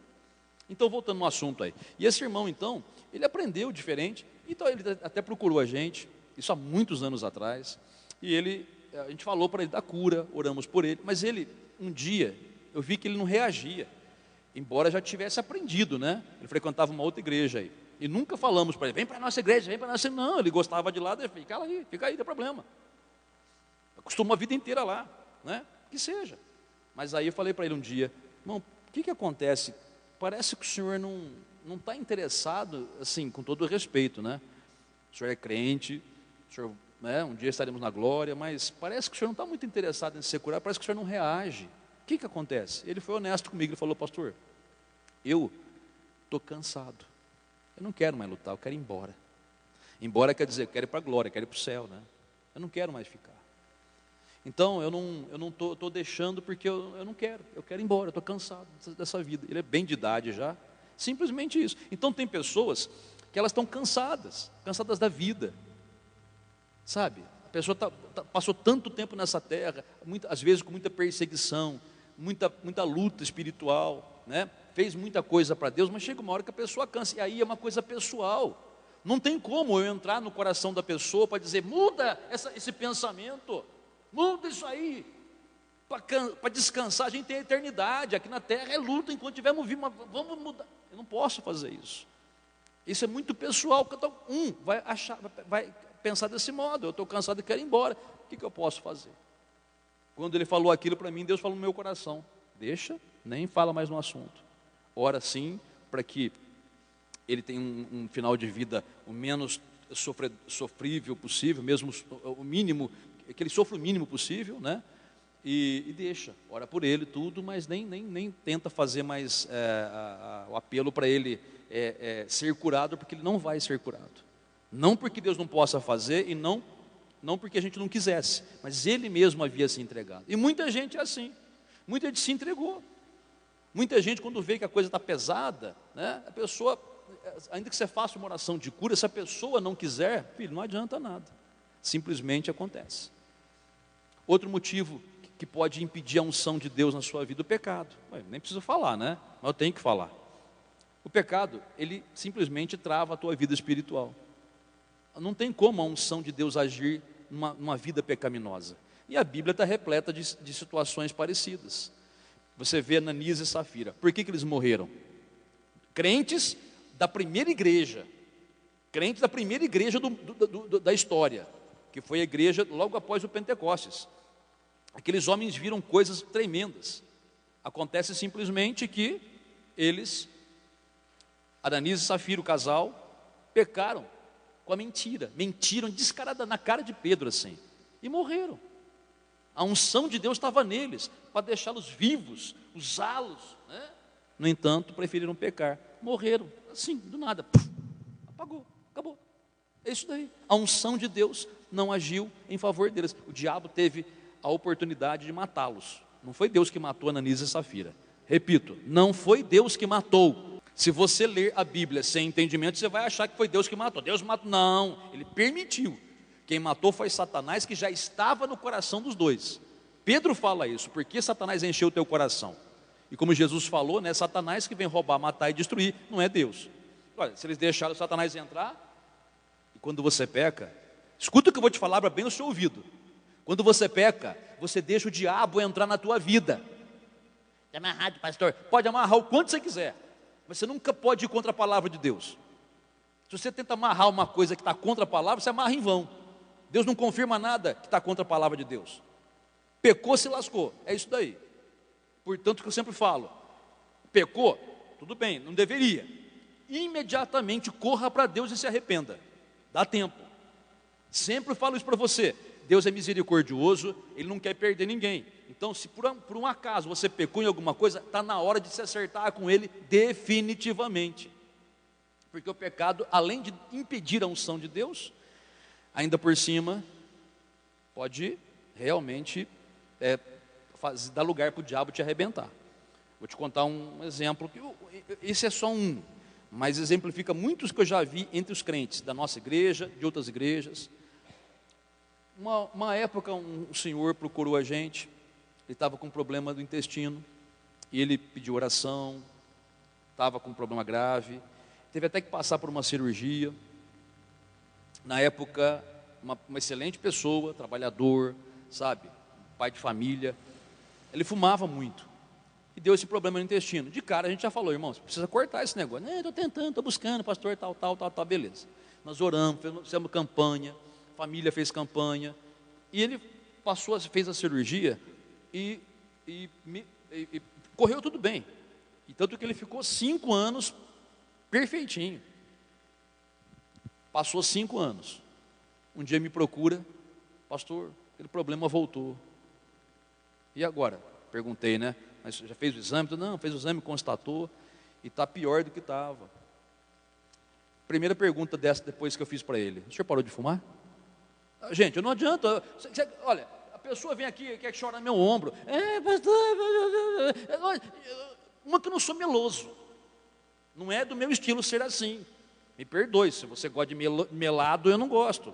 Então, voltando no assunto aí. E esse irmão, então, ele aprendeu diferente, então ele até procurou a gente, isso há muitos anos atrás, e a gente falou para ele da cura, oramos por ele, mas ele, um dia, eu vi que ele não reagia, embora já tivesse aprendido, né? Ele frequentava uma outra igreja aí, e nunca falamos para ele, vem para a nossa igreja, vem para a nossa... Não, ele gostava de lá, fica aí, não tem problema. Acostumou a vida inteira lá, né? Que seja. Mas aí eu falei para ele um dia, irmão, o que acontece? Parece que o senhor não está interessado, assim, com todo o respeito, né? O senhor é crente, o senhor, né, um dia estaremos na glória, mas parece que o senhor não está muito interessado em ser curado, parece que o senhor não reage. O que acontece? Ele foi honesto comigo, ele falou, pastor, eu estou cansado, eu não quero mais lutar, eu quero ir embora. Embora quer dizer, eu quero ir para a glória, eu quero ir para o céu, né? Eu não quero mais ficar. Então, eu não estou deixando porque eu não quero, eu quero ir embora, eu estou cansado dessa vida. Ele é bem de idade já, simplesmente isso. Então, tem pessoas que elas estão cansadas da vida, sabe? A pessoa passou tanto tempo nessa terra, às vezes com muita perseguição, muita luta espiritual, né? Fez muita coisa para Deus, mas chega uma hora que a pessoa cansa, e aí é uma coisa pessoal. Não tem como eu entrar no coração da pessoa para dizer, muda esse pensamento, muda isso aí. Para descansar, a gente tem a eternidade. Aqui na terra é luta enquanto tivermos vivo, mas vamos mudar. Eu não posso fazer isso. Isso é muito pessoal. Cada um vai pensar desse modo. Eu estou cansado e quero ir embora. O que eu posso fazer? Quando ele falou aquilo para mim, Deus falou no meu coração: deixa, nem fala mais no assunto. Ora sim, para que ele tenha um final de vida o menos sofrível possível, mesmo o mínimo, que ele sofra o mínimo possível, né? E deixa, ora por ele tudo, mas nem tenta fazer mais o apelo para ele ser curado, porque ele não vai ser curado. Não porque Deus não possa fazer e não porque a gente não quisesse, mas ele mesmo havia se entregado. E muita gente é assim, muita gente se entregou. Muita gente, quando vê que a coisa está pesada, né, a pessoa, ainda que você faça uma oração de cura, se a pessoa não quiser, filho, não adianta nada, simplesmente acontece. Outro motivo que pode impedir a unção de Deus na sua vida, o pecado. Nem preciso falar, né? Mas eu tenho que falar. O pecado, ele simplesmente trava a tua vida espiritual. Não tem como a unção de Deus agir numa vida pecaminosa. E a Bíblia está repleta de situações parecidas. Você vê Ananias e Safira. Por que eles morreram? Crentes da primeira igreja. Crentes da primeira igreja da história, que foi a igreja logo após o Pentecostes. Aqueles homens viram coisas tremendas. Acontece simplesmente que eles, Ananias e Safira, o casal, pecaram com a mentira. Mentiram descarada na cara de Pedro assim. E morreram. A unção de Deus estava neles, para deixá-los vivos, usá-los, né? No entanto, preferiram pecar. Morreram, assim, do nada. Puf, apagou, acabou. É isso daí. A unção de Deus não agiu em favor deles. O diabo teve a oportunidade de matá-los. Não foi Deus que matou Ananias e Safira. Repito, não foi Deus que matou. Se você ler a Bíblia sem entendimento, você vai achar que foi Deus que matou. Deus matou, não, ele permitiu. Quem matou foi Satanás, que já estava no coração dos dois. Pedro fala isso, porque Satanás encheu o teu coração. E como Jesus falou, né, Satanás que vem roubar, matar e destruir, não é Deus. Olha, se eles deixaram Satanás entrar, e quando você peca, escuta o que eu vou te falar bem no seu ouvido. Quando você peca, você deixa o diabo entrar na tua vida. Está amarrado, pastor? Pode amarrar o quanto você quiser, mas você nunca pode ir contra a palavra de Deus. Se você tenta amarrar uma coisa que está contra a palavra, você amarra em vão. Deus não confirma nada que está contra a palavra de Deus. Pecou, se lascou, é isso daí. Portanto, que eu sempre falo, pecou, tudo bem, não deveria. Imediatamente corra para Deus e se arrependa. Dá tempo. Sempre falo isso para você. Deus é misericordioso, Ele não quer perder ninguém. Então, se por um acaso você pecou em alguma coisa, está na hora de se acertar com Ele definitivamente. Porque o pecado, além de impedir a unção de Deus, ainda por cima, pode realmente dar lugar para o diabo te arrebentar. Vou te contar um exemplo, esse é só um, mas exemplifica muitos que eu já vi entre os crentes da nossa igreja, de outras igrejas. Uma época, um senhor procurou a gente, ele estava com um problema do intestino, e ele pediu oração, estava com um problema grave, teve até que passar por uma cirurgia. Na época, uma excelente pessoa, trabalhador, sabe, pai de família. Ele fumava muito e deu esse problema no intestino. De cara a gente já falou, irmão, você precisa cortar esse negócio. Estou tentando, estou buscando, pastor, tal, beleza. Nós oramos, fizemos campanha, a família fez campanha, e ele fez a cirurgia e correu tudo bem. E tanto que ele ficou 5 anos perfeitinho. Passou 5 anos. Um dia me procura, pastor, aquele problema voltou. E agora? Perguntei, né? Mas já fez o exame? Não, fez o exame, constatou, e está pior do que estava. Primeira pergunta dessa depois que eu fiz para ele: o senhor parou de fumar? Gente, não adianta. Olha, a pessoa vem aqui e quer chorar no meu ombro. Pastor, uma que eu não sou meloso. Não é do meu estilo ser assim. Me perdoe, se você gosta de melado, eu não gosto.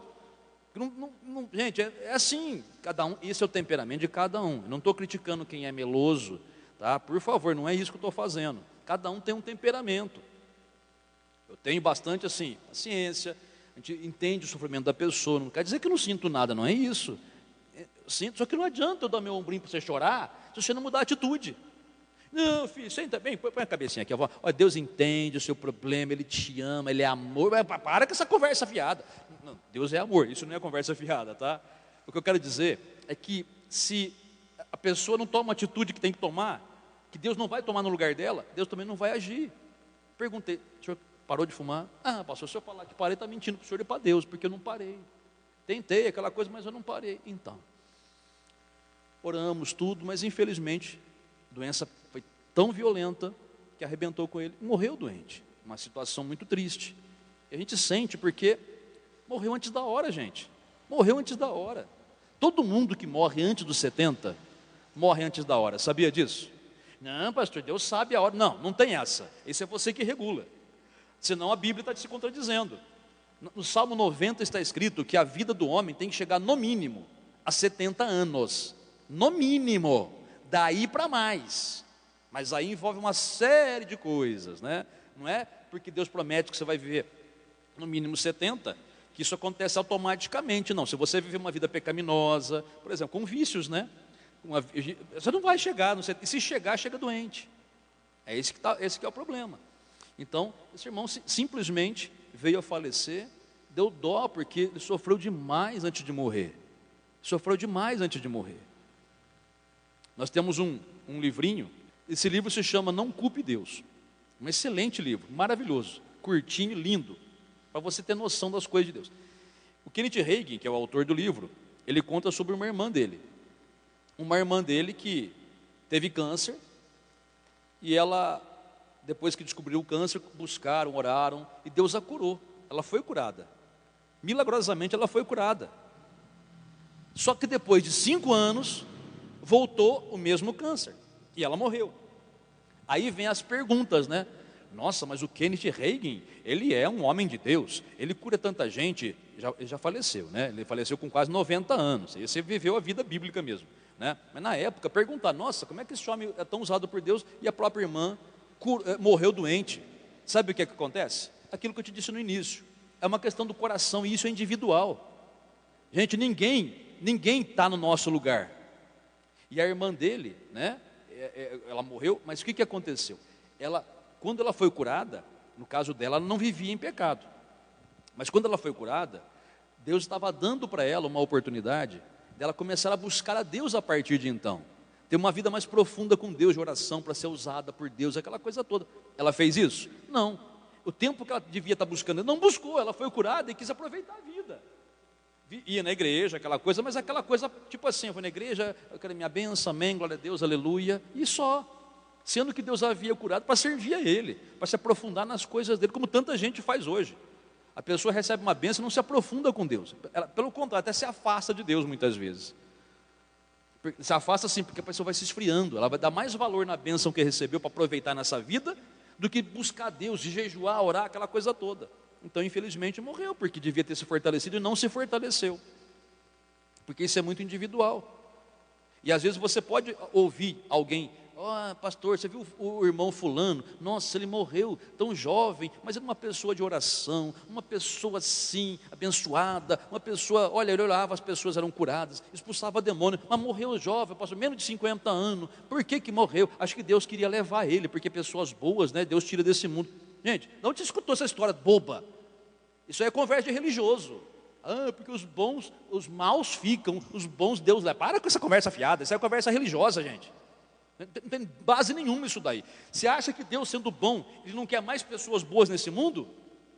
Gente, é assim, cada um, esse é o temperamento de cada um. Eu não estou criticando quem é meloso, tá? Por favor, não é isso que eu estou fazendo. Cada um tem um temperamento. tenho bastante assim, paciência, a gente entende o sofrimento da pessoa, não quer dizer que eu não sinto nada, não é isso. Eu sinto, só que não adianta eu dar meu ombrinho para você chorar, se você não mudar a atitude. Não, filho, senta bem, põe a cabecinha aqui, avó. Olha, Deus entende o seu problema, Ele te ama, Ele é amor. Para com essa conversa fiada. Não, Deus é amor, isso não é conversa fiada, tá? O que eu quero dizer é que se a pessoa não toma a atitude que tem que tomar, que Deus não vai tomar no lugar dela, Deus também não vai agir. Perguntei, o senhor parou de fumar? Ah, pastor, se eu falar que parei, está mentindo para o senhor e para Deus, porque eu não parei. Tentei aquela coisa, mas eu não parei. Então, oramos tudo, mas infelizmente, a doença foi tão violenta que arrebentou com ele. Morreu doente, uma situação muito triste. E a gente sente porque morreu antes da hora, gente. Morreu antes da hora. Todo mundo que morre antes dos 70, morre antes da hora. Sabia disso? Não, pastor, Deus sabe a hora. Não, não tem essa. Esse é você que regula. Senão a Bíblia está se contradizendo. No Salmo 90 está escrito que a vida do homem tem que chegar no mínimo a 70 anos. No mínimo. Daí para mais. Mas aí envolve uma série de coisas, né? Não é porque Deus promete que você vai viver no mínimo 70, que isso acontece automaticamente, não. Se você viver uma vida pecaminosa, por exemplo, com vícios, né? Você não vai chegar, e se chegar, chega doente. É esse que é o problema. Então, esse irmão simplesmente veio a falecer, deu dó, porque ele sofreu demais antes de morrer. Sofreu demais antes de morrer. Nós temos um livrinho, esse livro se chama Não Culpe Deus. Um excelente livro, maravilhoso, curtinho e lindo, para você ter noção das coisas de Deus. O Kenneth Hagin, que é o autor do livro, ele conta sobre uma irmã dele. Uma irmã dele que teve câncer, e ela, depois que descobriu o câncer, buscaram, oraram, e Deus a curou. Ela foi curada. Milagrosamente ela foi curada. Só que depois de 5 anos, voltou o mesmo câncer. E ela morreu. Aí vem as perguntas, né? Nossa, mas o Kenneth Hagin, ele é um homem de Deus, ele cura tanta gente, ele já faleceu, né? Ele faleceu com quase 90 anos, esse viveu a vida bíblica mesmo, né? Mas na época, perguntar, nossa, como é que esse homem é tão usado por Deus e a própria irmã morreu doente? Sabe o que é que acontece? Aquilo que eu te disse no início, é uma questão do coração e isso é individual. Gente, ninguém está no nosso lugar. E a irmã dele, né? Ela morreu, mas o que aconteceu? Quando ela foi curada, no caso dela, ela não vivia em pecado. Mas quando ela foi curada, Deus estava dando para ela uma oportunidade dela começar a buscar a Deus a partir de então. Ter uma vida mais profunda com Deus, de oração, para ser usada por Deus, aquela coisa toda. Ela fez isso? Não. O tempo que ela devia estar buscando, não buscou, ela foi curada e quis aproveitar a vida. Ia na igreja, aquela coisa, mas aquela coisa, tipo assim, eu vou na igreja, eu quero minha bênção, amém, glória a Deus, aleluia, e só. Sendo que Deus havia curado para servir a Ele, para se aprofundar nas coisas dEle, como tanta gente faz hoje. A pessoa recebe uma bênção e não se aprofunda com Deus. Ela, pelo contrário, até se afasta de Deus muitas vezes. Se afasta assim, porque a pessoa vai se esfriando. Ela vai dar mais valor na bênção que recebeu para aproveitar nessa vida, do que buscar Deus, de jejuar, orar, aquela coisa toda. Então, infelizmente, morreu, porque devia ter se fortalecido e não se fortaleceu. Porque isso é muito individual. E às vezes você pode ouvir alguém, pastor, você viu o irmão fulano? Nossa, ele morreu tão jovem, mas era uma pessoa de oração, uma pessoa assim, abençoada, uma pessoa, olha, ele olhava, as pessoas eram curadas, expulsava demônio, mas morreu jovem, passou menos de 50 anos. Por que morreu? Acho que Deus queria levar ele, porque pessoas boas, né, Deus tira desse mundo. Gente, de onde você escutou essa história boba? Isso aí é conversa de religioso. Porque os maus ficam, os bons Deus leva. Para com essa conversa fiada, isso é conversa religiosa, gente. Não tem base nenhuma isso daí. Você acha que Deus, sendo bom, Ele não quer mais pessoas boas nesse mundo?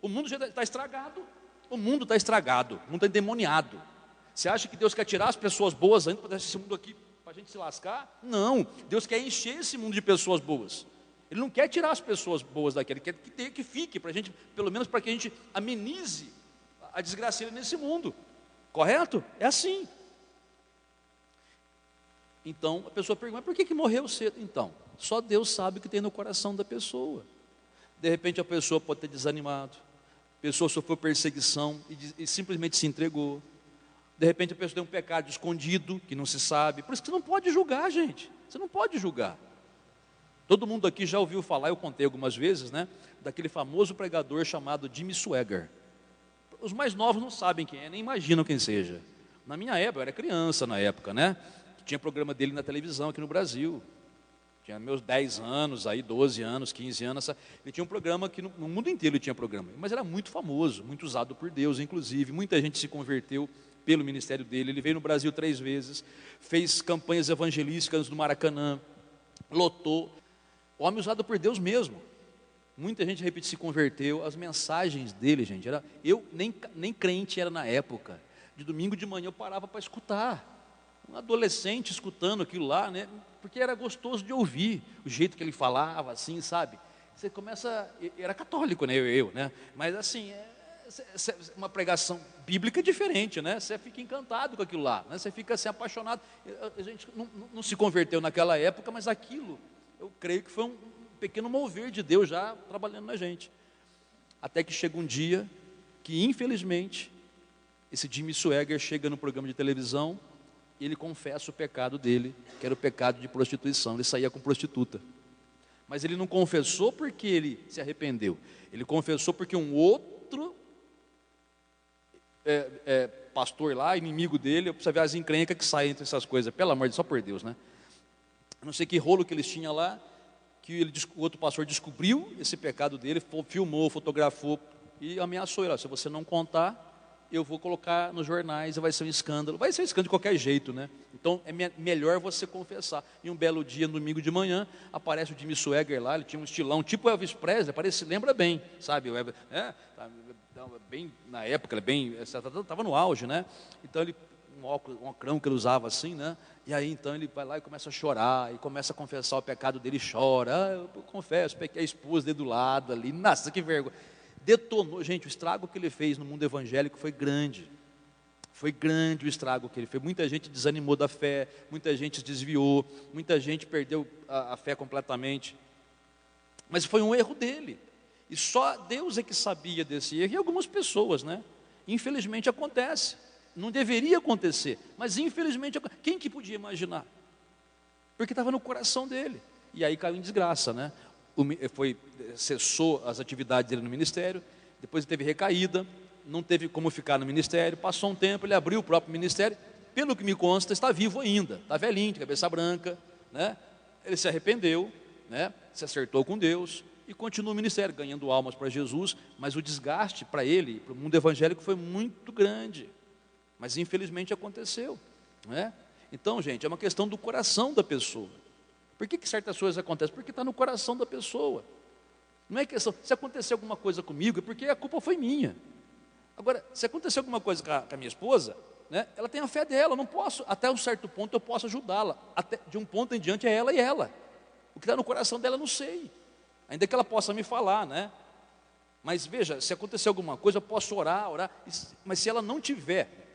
O mundo já está estragado. O mundo está estragado, o mundo está endemoniado. Você acha que Deus quer tirar as pessoas boas ainda para deixar esse mundo aqui, para a gente se lascar? Não, Deus quer encher esse mundo de pessoas boas. Ele não quer tirar as pessoas boas daqui, Ele quer que fique, para a gente, pelo menos para que a gente amenize a desgraceira nesse mundo. Correto? É assim. Então, a pessoa pergunta, mas por que morreu cedo? Então, só Deus sabe o que tem no coração da pessoa. De repente a pessoa pode ter desanimado, a pessoa sofreu perseguição e simplesmente se entregou. De repente a pessoa tem um pecado escondido, que não se sabe. Por isso que você não pode julgar, gente. Você não pode julgar. Todo mundo aqui já ouviu falar, eu contei algumas vezes, né, daquele famoso pregador chamado Jimmy Swaggart. Os mais novos não sabem quem é, nem imaginam quem seja. Na minha época, eu era criança na época, né? Tinha programa dele na televisão aqui no Brasil. Tinha meus 10 anos, aí 12 anos, 15 anos. Ele tinha um programa que no mundo inteiro ele tinha programa. Mas era muito famoso, muito usado por Deus, inclusive. Muita gente se converteu pelo ministério dele. Ele veio no Brasil 3 vezes, fez campanhas evangelísticas no Maracanã, lotou. Homem usado por Deus mesmo. Muita gente, repete, se converteu. As mensagens dele, gente, eu nem crente era na época. De domingo de manhã eu parava para escutar. Um adolescente escutando aquilo lá, né? Porque era gostoso de ouvir. O jeito que ele falava, assim, sabe? Você começa... Era católico, né? Eu, né? Mas assim, uma pregação bíblica diferente, né? Você fica encantado com aquilo lá, né? Você fica assim apaixonado. A gente não se converteu naquela época, mas aquilo... Eu creio que foi um pequeno mover de Deus já trabalhando na gente. Até que chega um dia que, infelizmente, esse Jimmy Swaggart chega no programa de televisão e ele confessa o pecado dele, que era o pecado de prostituição. Ele saía com prostituta. Mas ele não confessou porque ele se arrependeu. Ele confessou porque um outro pastor lá, inimigo dele, precisa ver as encrencas que saem entre essas coisas. Pelo amor de Deus, só por Deus, né? Não sei que rolo que eles tinham lá, que o outro pastor descobriu esse pecado dele, filmou, fotografou e ameaçou ele: se você não contar, eu vou colocar nos jornais e vai ser um escândalo. Vai ser um escândalo de qualquer jeito, né? Então é melhor você confessar. E um belo dia, no domingo de manhã, aparece o Jimmy Swaggart lá. Ele tinha um estilão tipo Elvis Presley, lembra bem, sabe? Bem na época, estava no auge, né? Então ele, um ocrão que ele usava assim, né? E aí então ele vai lá e começa a chorar, e começa a confessar o pecado dele, e chora: eu confesso, pequei a esposa dele do lado ali. Nossa, que vergonha. Detonou, gente, o estrago que ele fez no mundo evangélico foi grande. Foi grande o estrago que ele fez. Muita gente desanimou da fé, muita gente se desviou, muita gente perdeu a fé completamente. Mas foi um erro dele. E só Deus é que sabia desse erro, e algumas pessoas, né? Infelizmente acontece. Não deveria acontecer, mas infelizmente, quem que podia imaginar? Porque estava no coração dele. E aí caiu em desgraça, né? Cessou as atividades dele no ministério, depois teve recaída, não teve como ficar no ministério, passou um tempo, ele abriu o próprio ministério, pelo que me consta, está vivo ainda, está velhinho, de cabeça branca, né? Ele se arrependeu, né? Se acertou com Deus e continua o ministério, ganhando almas para Jesus, mas o desgaste para ele, para o mundo evangélico, foi muito grande. Mas infelizmente aconteceu, né? Então, gente, é uma questão do coração da pessoa. Por que certas coisas acontecem? Porque está no coração da pessoa. Não é questão, se acontecer alguma coisa comigo, é porque a culpa foi minha. Agora, se acontecer alguma coisa com a minha esposa, né, ela tem a fé dela, eu não posso, até um certo ponto eu posso ajudá-la. Até de um ponto em diante é ela e ela. O que está no coração dela eu não sei. Ainda que ela possa me falar, né? Mas veja, se acontecer alguma coisa, eu posso orar, mas se ela não tiver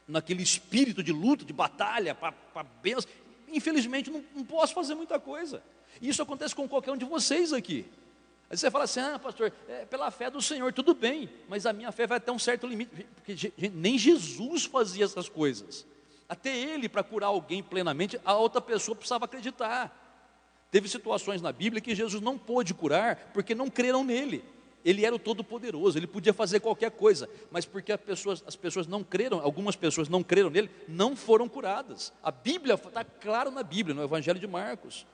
naquele espírito de luta, de batalha, para bênção, infelizmente não posso fazer muita coisa. E isso acontece com qualquer um de vocês aqui. Aí você fala assim: pastor, pela fé do Senhor, tudo bem, mas a minha fé vai até um certo limite, porque gente, nem Jesus fazia essas coisas. Até ele, para curar alguém plenamente, a outra pessoa precisava acreditar. Teve situações na Bíblia que Jesus não pôde curar, porque não creram nele. Ele era o Todo-Poderoso, ele podia fazer qualquer coisa, mas porque as pessoas não creram, algumas pessoas não creram nele, não foram curadas. A Bíblia está claro na Bíblia, no Evangelho de Marcos.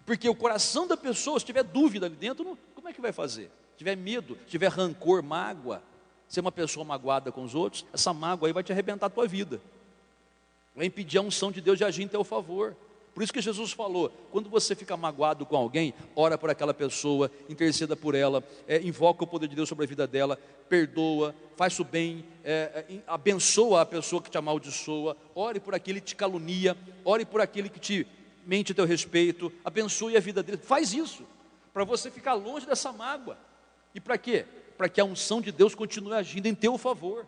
Porque o coração da pessoa, se tiver dúvida ali dentro, como é que vai fazer? Se tiver medo, se tiver rancor, mágoa, ser uma pessoa magoada com os outros, essa mágoa aí vai te arrebentar a tua vida. Vai impedir a unção de Deus de agir em teu favor. Por isso que Jesus falou: quando você fica magoado com alguém, ora por aquela pessoa, interceda por ela, invoca o poder de Deus sobre a vida dela, perdoa, faz o bem, abençoa a pessoa que te amaldiçoa, ore por aquele que te calunia, ore por aquele que te mente a teu respeito, abençoe a vida dele. Faz isso, para você ficar longe dessa mágoa. E para quê? Para que a unção de Deus continue agindo em teu favor.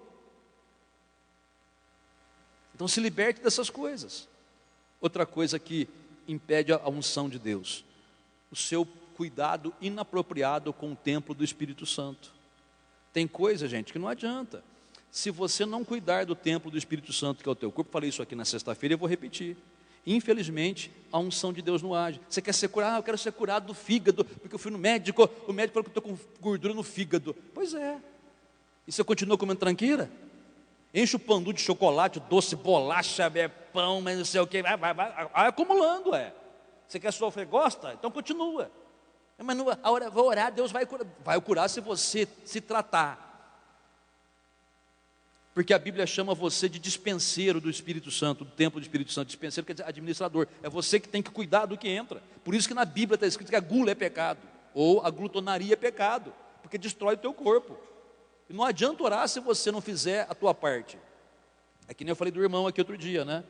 Então se liberte dessas coisas. Outra coisa que impede a unção de Deus: o seu cuidado inapropriado com o templo do Espírito Santo. Tem coisa, gente, que não adianta. Se você não cuidar do templo do Espírito Santo, que é o teu corpo, falei isso aqui na sexta-feira e eu vou repetir. Infelizmente, a unção de Deus não age. Você quer ser curado? Eu quero ser curado do fígado, porque eu fui no médico, o médico falou que eu estou com gordura no fígado. Pois é. E você continua comendo tranqueira? Enche o pandu de chocolate, doce, bolacha, pão, mas não sei o que, vai acumulando, Você quer sofrer? Gosta? Então continua. Mas não, a hora, vou orar, Deus vai curar. Vai curar se você se tratar. Porque a Bíblia chama você de dispenseiro do Espírito Santo, do templo do Espírito Santo. Dispenseiro quer dizer administrador. É você que tem que cuidar do que entra. Por isso que na Bíblia está escrito que a gula é pecado, ou a glutonaria é pecado, porque destrói o teu corpo. E não adianta orar se você não fizer a tua parte. É que nem eu falei do irmão aqui outro dia, né?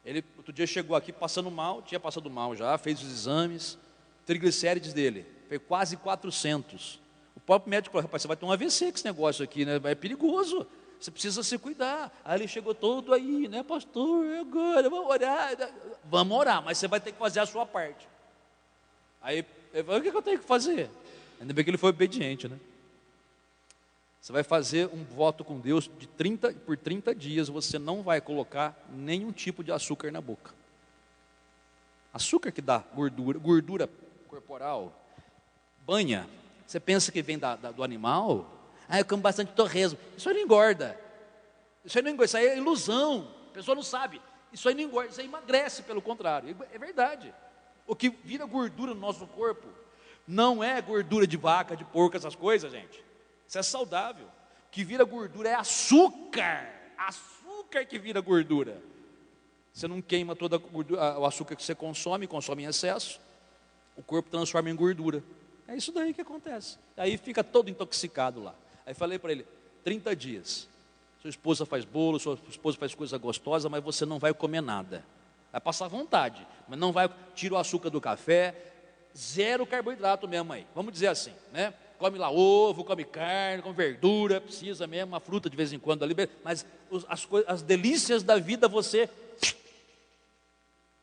Ele outro dia chegou aqui passando mal, tinha passado mal já, fez os exames, triglicérides dele, foi quase 400. O próprio médico falou, rapaz, você vai ter um AVC com esse negócio aqui, né? É perigoso, você precisa se cuidar. Aí ele chegou todo aí, né, pastor, agora, vamos orar. Vamos orar, mas você vai ter que fazer a sua parte. Aí, ele falou, o que eu tenho que fazer? Ainda bem que ele foi obediente, né? Você vai fazer um voto com Deus por 30 dias, você não vai colocar nenhum tipo de açúcar na boca. Açúcar que dá gordura corporal, banha. Você pensa que vem do animal? Eu como bastante torresmo. Isso aí não engorda. Isso aí não engorda, isso aí é ilusão. A pessoa não sabe. Isso aí não engorda, isso aí emagrece, pelo contrário. É verdade. O que vira gordura no nosso corpo não é gordura de vaca, de porco, essas coisas, gente. Isso é saudável. O que vira gordura é açúcar. Açúcar que vira gordura. Você não queima toda a gordura, o açúcar que você consome em excesso, o corpo transforma em gordura. É isso daí que acontece. Aí fica todo intoxicado lá. Aí falei para ele, 30 dias. Sua esposa faz bolo, sua esposa faz coisa gostosa, mas você não vai comer nada. Vai passar vontade, mas não vai, tira o açúcar do café, zero carboidrato mesmo aí. Vamos dizer assim, né? Come lá ovo, come carne, come verdura, precisa mesmo, uma fruta de vez em quando ali, mas as delícias da vida você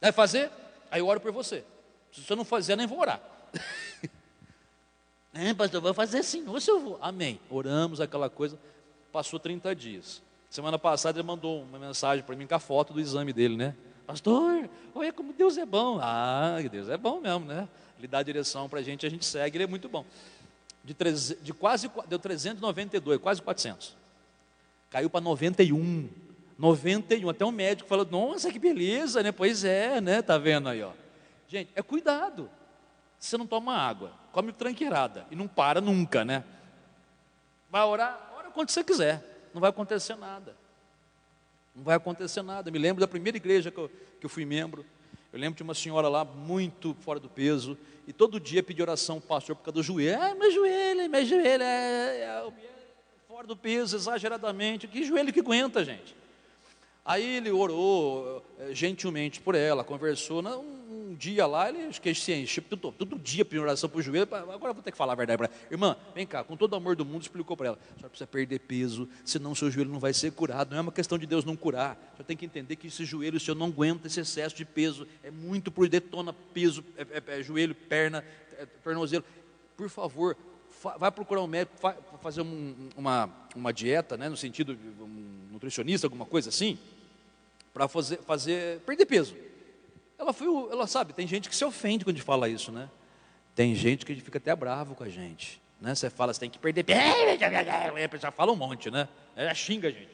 vai fazer? Aí eu oro por você. Se você não fazer, nem vou orar. Pastor, vou fazer sim, ou se eu vou. Amém. Oramos aquela coisa, passou 30 dias. Semana passada ele mandou uma mensagem para mim com a foto do exame dele, né? Pastor, olha como Deus é bom. Deus é bom mesmo, né? Ele dá a direção para a gente segue, ele é muito bom. Deu 392, quase 400. Caiu para 91. 91, até um médico falou, nossa, que beleza, né? Pois é, né? Tá vendo aí, ó. Gente, é cuidado. Você não toma água, come tranqueirada e não para nunca, né? Vai orar, ora quando você quiser. Não vai acontecer nada. Não vai acontecer nada. Me lembro da primeira igreja que eu fui membro. Eu lembro de uma senhora lá, muito fora do peso, e todo dia pedia oração para o pastor por causa do joelho. Meu joelho é fora do peso, exageradamente. Que joelho que aguenta, gente? Aí ele orou gentilmente por ela, conversou. Um dia lá, ele acho que se encheu, todo dia pedindo oração para o joelho. Agora eu vou ter que falar a verdade para ela. Irmã, vem cá, com todo o amor do mundo, explicou para ela. A senhora precisa perder peso, senão seu joelho não vai ser curado. Não é uma questão de Deus não curar. A senhora tem que entender que esse joelho, o senhor não aguenta esse excesso de peso. É muito por detona peso, joelho, perna, tornozelo. Por favor, vai procurar um médico, fazer uma dieta, né, no sentido de um nutricionista, alguma coisa assim, para perder peso. Ela sabe, tem gente que se ofende quando a gente fala isso, né? Tem gente que fica até bravo com a gente, né? Você fala, você tem que perder peso, a pessoa fala um monte, né? Ela xinga a gente,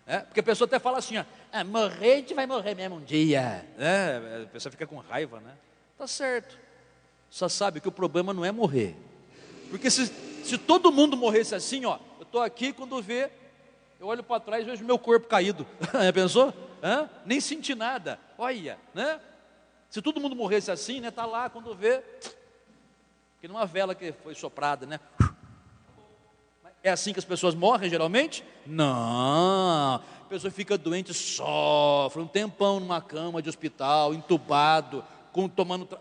né? Porque a pessoa até fala assim, ó, morrer, a gente vai morrer mesmo um dia, né? A pessoa fica com raiva, né? Tá certo, só sabe que o problema não é morrer, porque se todo mundo morresse assim, ó, eu estou aqui, quando vê, eu olho para trás e vejo meu corpo caído. Já pensou? Nem senti nada. Olha, né? Se todo mundo morresse assim, né? Tá lá, quando vê, que numa vela que foi soprada, né? É assim que as pessoas morrem geralmente? Não. A pessoa fica doente, sofre um tempão numa cama de hospital, entubado,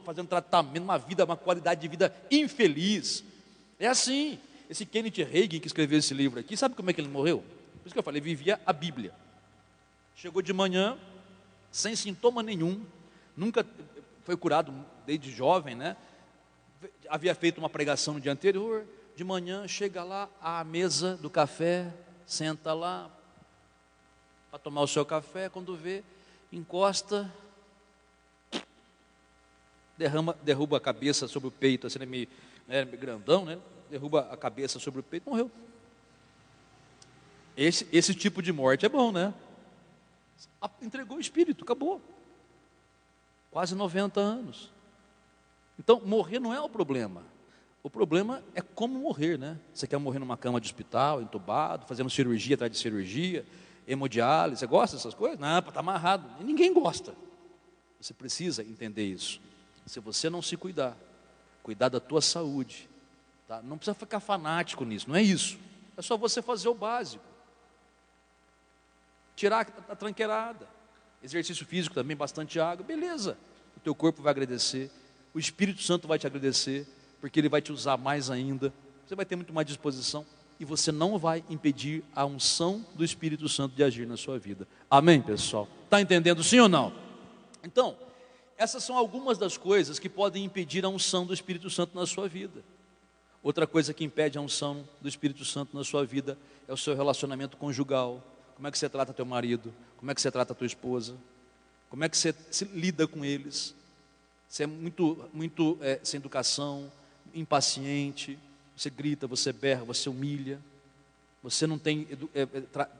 fazendo tratamento, uma qualidade de vida infeliz. É assim. Esse Kenneth Hagin, que escreveu esse livro aqui, sabe como é que ele morreu? Por isso que eu falei, vivia a Bíblia. Chegou de manhã, sem sintoma nenhum, nunca foi curado desde jovem, né? Havia feito uma pregação no dia anterior, de manhã chega lá à mesa do café, senta lá para tomar o seu café, quando vê, encosta derruba a cabeça sobre o peito, assim, meio grandão, né? Derruba a cabeça sobre o peito, morreu. Esse tipo de morte é bom, né? Entregou o espírito, acabou. Quase 90 anos. Então, morrer não é o problema. O problema é como morrer, né? Você quer morrer numa cama de hospital, entubado, fazendo cirurgia atrás de cirurgia, hemodiálise, você gosta dessas coisas? Não, está amarrado. Ninguém gosta. Você precisa entender isso. Se você não se cuidar da tua saúde, tá? Não precisa ficar fanático nisso, não é isso. É só você fazer o básico. Tirar a tranqueirada. Exercício físico também, bastante água, beleza. O teu corpo vai agradecer, o Espírito Santo vai te agradecer, porque ele vai te usar mais ainda. Você vai ter muito mais disposição e você não vai impedir a unção do Espírito Santo de agir na sua vida. Amém, pessoal? Está entendendo sim ou não? Então, essas são algumas das coisas que podem impedir a unção do Espírito Santo na sua vida. Outra coisa que impede a unção do Espírito Santo na sua vida é o seu relacionamento conjugal. Como é que você trata teu marido? Como é que você trata tua esposa? Como é que você se lida com eles? Você é muito sem educação, impaciente, você grita, você berra, você humilha, você não tem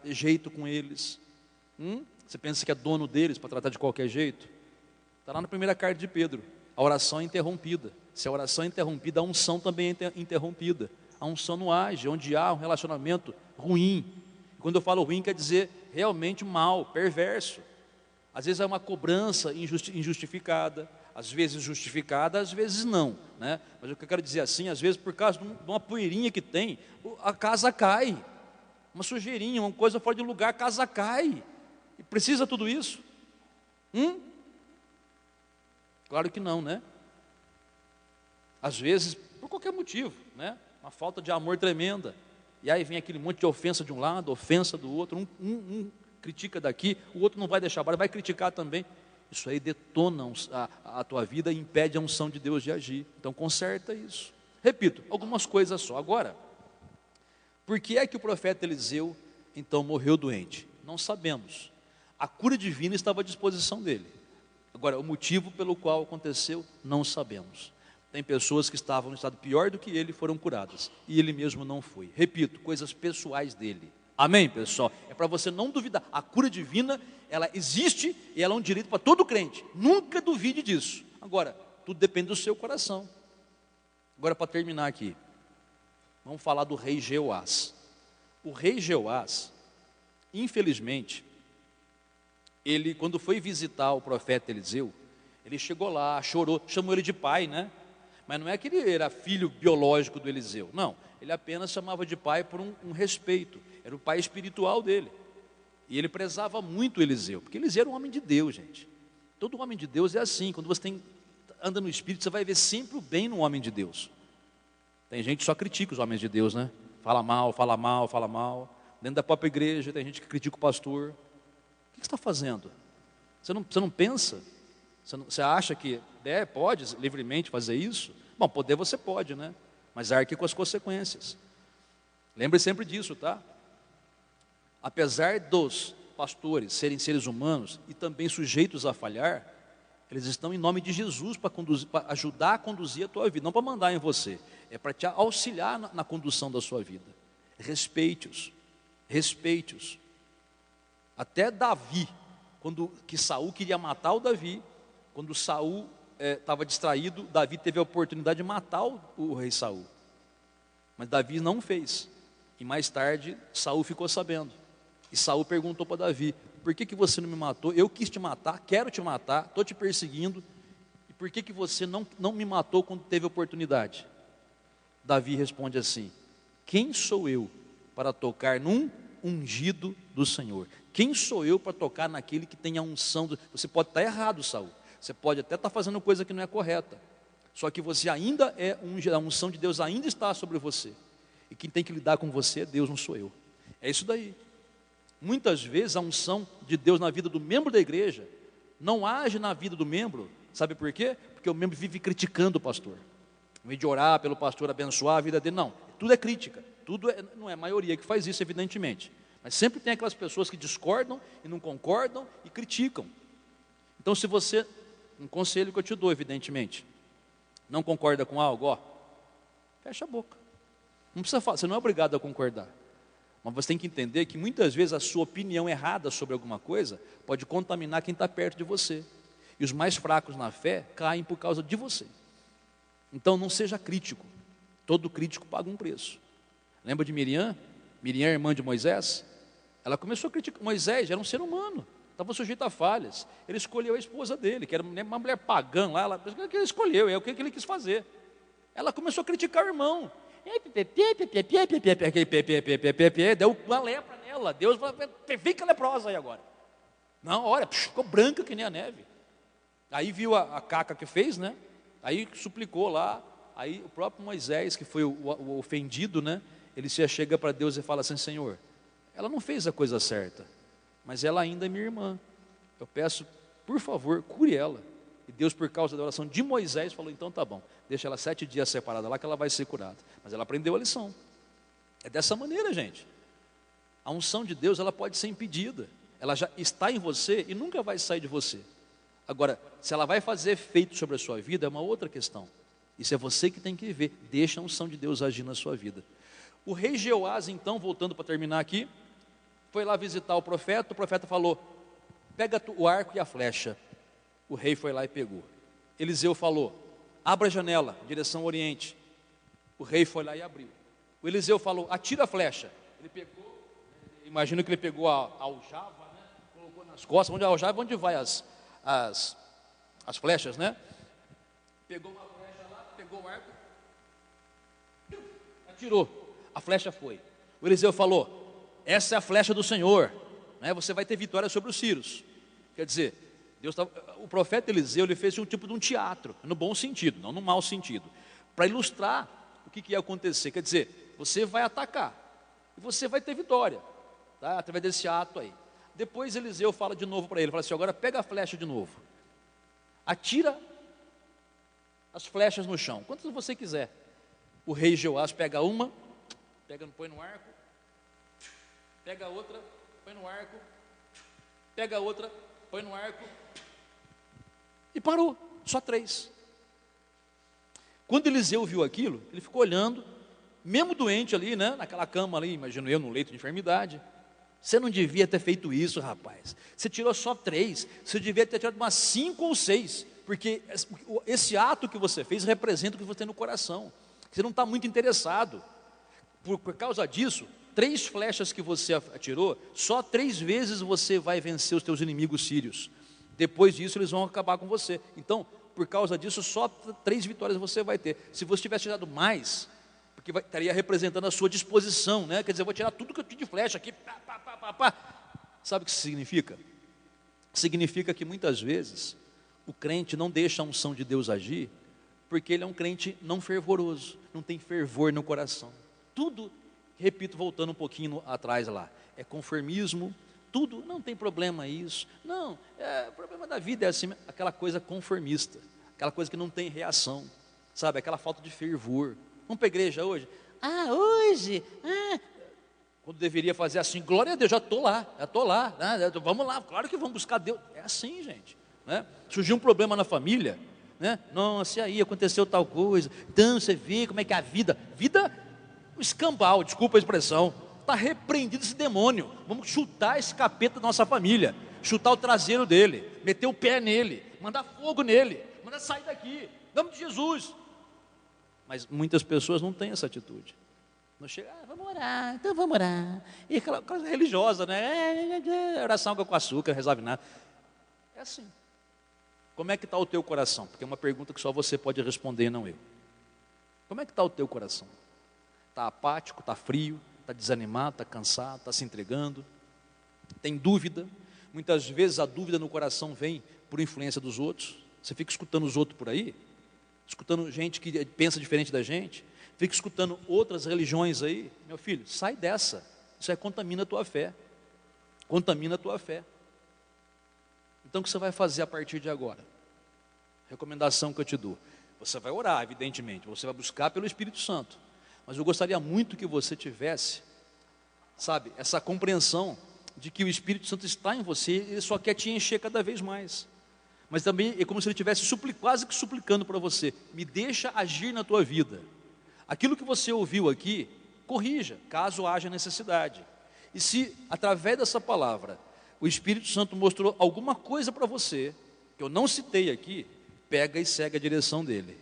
jeito com eles. Você pensa que é dono deles para tratar de qualquer jeito? Está lá na primeira carta de Pedro, a oração é interrompida. Se a oração é interrompida, a unção também é interrompida. A unção não age, onde há um relacionamento ruim. Quando eu falo ruim, quer dizer realmente mal, perverso. Às vezes é uma cobrança injustificada, às vezes justificada, às vezes não, né? Mas o que eu quero dizer assim, às vezes por causa de uma poeirinha que tem, a casa cai. Uma sujeirinha, uma coisa fora de lugar, a casa cai. E precisa tudo isso? Claro que não, né? Às vezes, por qualquer motivo, né? Uma falta de amor tremenda. E aí vem aquele monte de ofensa de um lado, ofensa do outro. Um critica daqui, o outro não vai deixar barato, vai criticar também. Isso aí detona a tua vida e impede a unção de Deus de agir. Então conserta isso. Repito, algumas coisas só. Agora, por que é que o profeta Eliseu então morreu doente? Não sabemos. A cura divina estava à disposição dele. Agora, o motivo pelo qual aconteceu, não sabemos. Tem pessoas que estavam no estado pior do que ele, foram curadas, e ele mesmo não foi. Repito, coisas pessoais dele. Amém, pessoal? É para você não duvidar. A cura divina, ela existe e ela é um direito para todo crente. Nunca duvide disso. Agora, tudo depende do seu coração. Agora, para terminar aqui, vamos falar do rei Jeoás. O rei Jeoás, infelizmente, ele, quando foi visitar o profeta Eliseu, ele chegou lá, chorou, chamou ele de pai, né? Mas não é que ele era filho biológico do Eliseu, não. Ele apenas chamava de pai por um respeito. Era o pai espiritual dele. E ele prezava muito Eliseu, porque Eliseu era um homem de Deus, gente. Todo homem de Deus é assim. Quando você anda no Espírito, você vai ver sempre o bem no homem de Deus. Tem gente que só critica os homens de Deus, né? Fala mal, fala mal, fala mal. Dentro da própria igreja tem gente que critica o pastor. O que você está fazendo? Você não pensa? Você acha que pode livremente fazer isso? Bom, poder você pode, né? Mas arque com as consequências. Lembre sempre disso, tá? Apesar dos pastores serem seres humanos e também sujeitos a falhar, eles estão em nome de Jesus para ajudar a conduzir a tua vida, não para mandar em você, é para te auxiliar na condução da sua vida. Respeite-os, respeite-os. Até Davi, quando que Saul queria matar o Davi, quando Saul estava distraído, Davi teve a oportunidade de matar o rei Saul, mas Davi não fez. E mais tarde Saul ficou sabendo. E Saul perguntou para Davi: por que você não me matou? Eu quis te matar, quero te matar, estou te perseguindo. E por que você não me matou quando teve oportunidade? Davi responde assim: quem sou eu para tocar num ungido do Senhor? Quem sou eu para tocar naquele que tem a unção? Você pode estar errado, Saul. Você pode até estar fazendo coisa que não é correta. Só que você ainda a unção de Deus ainda está sobre você. E quem tem que lidar com você é Deus, não sou eu. É isso daí. Muitas vezes a unção de Deus na vida do membro da igreja não age na vida do membro. Sabe por quê? Porque o membro vive criticando o pastor. Em vez de orar pelo pastor, abençoar a vida dele, não. Tudo é crítica. Não é a maioria que faz isso, evidentemente. Mas sempre tem aquelas pessoas que discordam e não concordam e criticam. Então, se você Um conselho que eu te dou, evidentemente. Não concorda com algo? Ó, fecha a boca. Não precisa falar, você não é obrigado a concordar. Mas você tem que entender que muitas vezes a sua opinião errada sobre alguma coisa pode contaminar quem está perto de você. E os mais fracos na fé caem por causa de você. Então não seja crítico. Todo crítico paga um preço. Lembra de Miriam? Miriam, irmã de Moisés? Ela começou a criticar. Moisés era um ser humano, estava sujeito a falhas. Ele escolheu a esposa dele, que era uma mulher pagã lá. Ele escolheu, é o que ele quis fazer. Ela começou a criticar o irmão. Deu uma lepra nela. Deus falou: fica leprosa aí agora. Não, olha, ficou branca que nem a neve. Aí viu a caca que fez, né? Aí suplicou lá. Aí o próprio Moisés, que foi o ofendido, né? Ele se chega para Deus e fala assim: Senhor, ela não fez a coisa certa, mas ela ainda é minha irmã. Eu peço, por favor, cure ela. E Deus, por causa da oração de Moisés, falou: então tá bom, deixa ela 7 dias separada lá que ela vai ser curada. Mas ela aprendeu a lição. É dessa maneira, gente. A unção de Deus, ela pode ser impedida. Ela já está em você e nunca vai sair de você. Agora, se ela vai fazer efeito sobre a sua vida, é uma outra questão. Isso é você que tem que ver. Deixa a unção de Deus agir na sua vida. O rei Jeoás, então, voltando para terminar aqui, foi lá visitar o profeta falou: pega o arco e a flecha. O rei foi lá e pegou. Eliseu falou: abra a janela, direção oriente. O rei foi lá e abriu. O Eliseu falou: atira a flecha. Ele pegou, imagino que ele pegou a aljava, né? Colocou nas costas, onde a aljava, onde vai as flechas, né? Pegou uma flecha lá, pegou o arco, atirou. A flecha foi. O Eliseu falou: essa é a flecha do Senhor, né? Você vai ter vitória sobre os sírios. Quer dizer, o profeta Eliseu, ele fez um tipo de um teatro, no bom sentido, não no mau sentido, para ilustrar o que ia acontecer. Quer dizer, você vai atacar e você vai ter vitória, tá? Através desse ato aí. Depois Eliseu fala de novo para ele, fala assim: agora pega a flecha de novo, atira as flechas no chão, quantas você quiser. O rei Jeoás pega uma, põe no arco, pega outra, põe no arco, pega outra, põe no arco, e parou, só 3. Quando Eliseu viu aquilo, ele ficou olhando, mesmo doente ali, né, naquela cama ali, imagino eu, no leito de enfermidade. Você não devia ter feito isso, rapaz. Você tirou só 3, você devia ter tirado umas 5 ou 6, porque esse ato que você fez representa o que você tem no coração. Você não está muito interessado. Por causa disso, 3 flechas que você atirou, só 3 vezes você vai vencer os teus inimigos sírios. Depois disso, eles vão acabar com você. Então, por causa disso, só 3 vitórias você vai ter. Se você tivesse tirado mais, porque estaria representando a sua disposição, né? Quer dizer, eu vou tirar tudo que eu tinha de flecha aqui, pá. Sabe o que isso significa? Significa que muitas vezes o crente não deixa a unção de Deus agir, porque ele é um crente não fervoroso, não tem fervor no coração. Tudo, repito, voltando um pouquinho atrás lá, é conformismo, tudo, não tem problema isso, não, o problema da vida é assim, aquela coisa conformista, aquela coisa que não tem reação, sabe, aquela falta de fervor. Vamos para a igreja hoje? Quando deveria fazer assim: glória a Deus, já estou lá, né? Vamos lá, claro que vamos buscar Deus. É assim, gente, né? Surgiu um problema na família, né? Nossa, e aí aconteceu tal coisa, então você vê como é que é a vida, o escambau, desculpa a expressão, está repreendido esse demônio. Vamos chutar esse capeta da nossa família, chutar o traseiro dele, meter o pé nele, mandar fogo nele, mandar sair daqui, em nome de Jesus. Mas muitas pessoas não têm essa atitude. Não chega: vamos orar, então vamos orar. E aquela coisa religiosa, né? Oração com açúcar, não resolve nada. É assim. Como é que está o teu coração? Porque é uma pergunta que só você pode responder, não eu. Como é que está o teu coração? Está apático, está frio, está desanimado, está cansado, está se entregando? Tem dúvida? Muitas vezes a dúvida no coração vem por influência dos outros. Você fica escutando os outros por aí, escutando gente que pensa diferente da gente, fica escutando outras religiões aí. Meu filho, sai dessa. Isso aí contamina a tua fé. Contamina a tua fé. Então o que você vai fazer a partir de agora? Recomendação que eu te dou: você vai orar, evidentemente, você vai buscar pelo Espírito Santo, mas eu gostaria muito que você tivesse, sabe, essa compreensão de que o Espírito Santo está em você, ele só quer te encher cada vez mais. mas também é como se ele estivesse quase que suplicando para você: me deixa agir na tua vida. Aquilo que você ouviu aqui, corrija, caso haja necessidade. E se através dessa palavra o Espírito Santo mostrou alguma coisa para você, que eu não citei aqui, pega e segue a direção dele.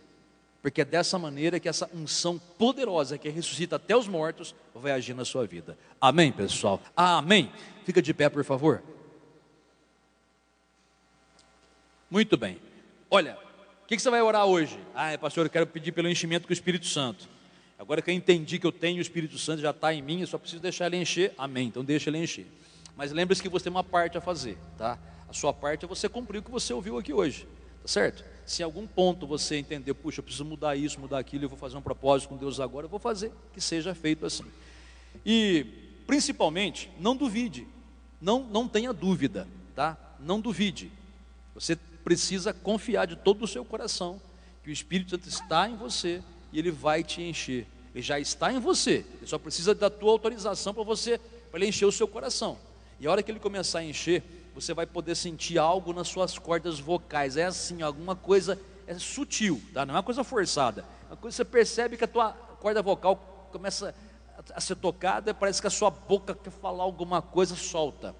Porque é dessa maneira que essa unção poderosa que ressuscita até os mortos vai agir na sua vida. Amém, pessoal? Amém. Fica de pé, por favor. Muito bem. Olha, o que você vai orar hoje? Pastor, eu quero pedir pelo enchimento com o Espírito Santo. Agora que eu entendi que eu tenho o Espírito Santo, já está em mim, eu só preciso deixar ele encher. Amém, então deixa ele encher. Mas lembre-se que você tem uma parte a fazer, tá? A sua parte é você cumprir o que você ouviu aqui hoje, tá certo? Se em algum ponto você entender, puxa, eu preciso mudar isso, mudar aquilo, eu vou fazer um propósito com Deus agora, eu vou fazer, que seja feito assim. E, principalmente, não duvide, não tenha dúvida, tá? Não duvide. Você precisa confiar de todo o seu coração que o Espírito Santo está em você e ele vai te encher. Ele já está em você, ele só precisa da tua autorização para ele encher o seu coração. E a hora que ele começar a encher, você vai poder sentir algo nas suas cordas vocais. É assim, alguma coisa é sutil, tá? Não é uma coisa forçada. É uma coisa que você percebe que a tua corda vocal começa a ser tocada, parece que a sua boca quer falar alguma coisa, solta.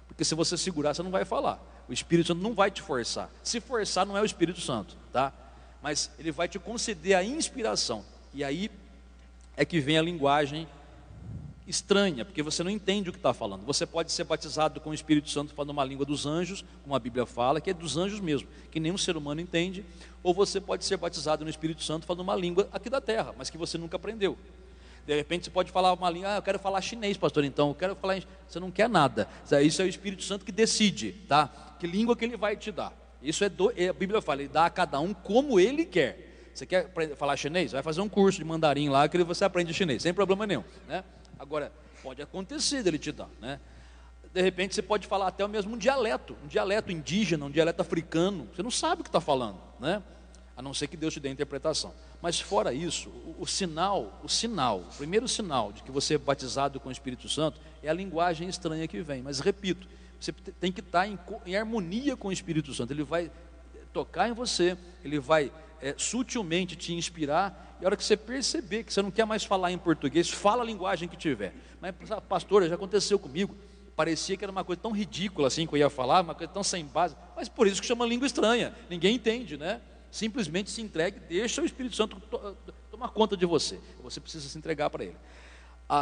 Porque se você segurar, você não vai falar. O Espírito Santo não vai te forçar. Se forçar, não é o Espírito Santo, tá? Mas ele vai te conceder a inspiração. E aí é que vem a linguagem estranha, porque você não entende o que está falando. Você pode ser batizado com o Espírito Santo falando uma língua dos anjos, como a Bíblia fala, que é dos anjos mesmo, que nenhum ser humano entende. Ou você pode ser batizado no Espírito Santo falando uma língua aqui da terra, mas que você nunca aprendeu. De repente você pode falar uma língua: eu quero falar chinês, pastor, então eu quero falar. Você não quer nada. Isso é o Espírito Santo que decide, tá? Que língua que ele vai te dar. Isso a Bíblia fala, ele dá a cada um como ele quer. Você quer falar chinês? Vai fazer um curso de mandarim lá que você aprende chinês, sem problema nenhum, né? Agora, pode acontecer dele te dar, né? De repente você pode falar até mesmo um dialeto indígena, um dialeto africano. Você não sabe o que está falando, né? A não ser que Deus te dê a interpretação. Mas fora isso, o primeiro sinal de que você é batizado com o Espírito Santo é a linguagem estranha que vem. Mas repito, você tem que estar em harmonia com o Espírito Santo. Ele vai tocar em você, ele vai sutilmente te inspirar. E a hora que você perceber que você não quer mais falar em português, fala a linguagem que tiver. Mas, pastor, já aconteceu comigo. Parecia que era uma coisa tão ridícula assim que eu ia falar, uma coisa tão sem base. Mas por isso que chama língua estranha. Ninguém entende, né? Simplesmente se entregue, deixa o Espírito Santo tomar conta de você. Você precisa se entregar para ele.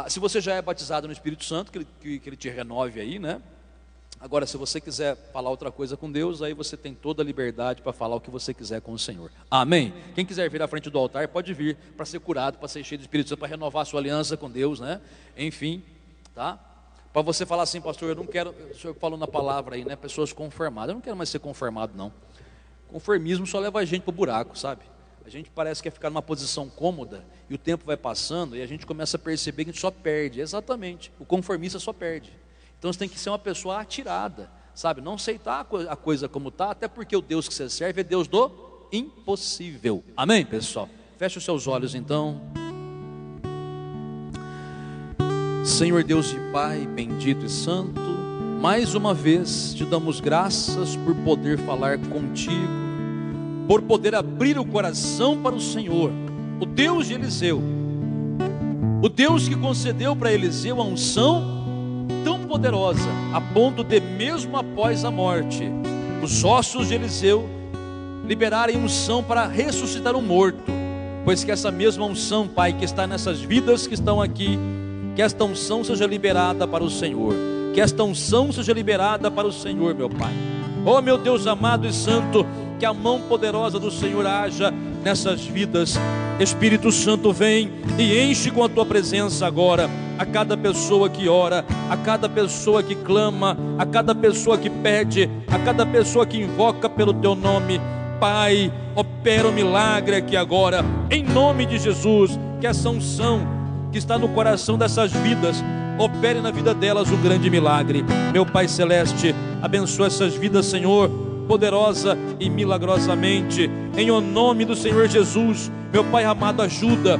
Se você já é batizado no Espírito Santo, que ele te renove aí, né? Agora, se você quiser falar outra coisa com Deus, aí você tem toda a liberdade para falar o que você quiser com o Senhor. Amém? Quem quiser vir à frente do altar, pode vir para ser curado, para ser cheio do Espírito Santo, para renovar a sua aliança com Deus, né? Enfim, tá? Para você falar assim: pastor, eu não quero, o senhor falou na palavra aí, né? Pessoas conformadas. Eu não quero mais ser conformado, não. Conformismo só leva a gente para o buraco, sabe? A gente parece que quer ficar numa posição cômoda e o tempo vai passando e a gente começa a perceber que a gente só perde. Exatamente, o conformista só perde. Então você tem que ser uma pessoa atirada, sabe? Não aceitar a coisa como está, até porque o Deus que você serve é Deus do impossível. Amém, pessoal? Feche os seus olhos então. Senhor Deus e Pai, bendito e santo, mais uma vez te damos graças por poder falar contigo, por poder abrir o coração para o Senhor, o Deus de Eliseu, o Deus que concedeu para Eliseu a unção tão poderosa, a ponto de, mesmo após a morte, os ossos de Eliseu liberarem unção para ressuscitar um morto. Pois que essa mesma unção, Pai, que está nessas vidas que estão aqui, que esta unção seja liberada para o Senhor, que esta unção seja liberada para o Senhor, meu Pai. Oh meu Deus amado e santo, que a mão poderosa do Senhor haja nessas vidas. Espírito Santo, vem e enche com a tua presença agora a cada pessoa que ora, a cada pessoa que clama, a cada pessoa que pede, a cada pessoa que invoca pelo teu nome. Pai, opera o milagre aqui agora, em nome de Jesus. Que essa unção que está no coração dessas vidas opere na vida delas um grande milagre. Meu Pai Celeste, abençoa essas vidas, Senhor, poderosa e milagrosamente, em o nome do Senhor Jesus. Meu Pai amado, ajuda,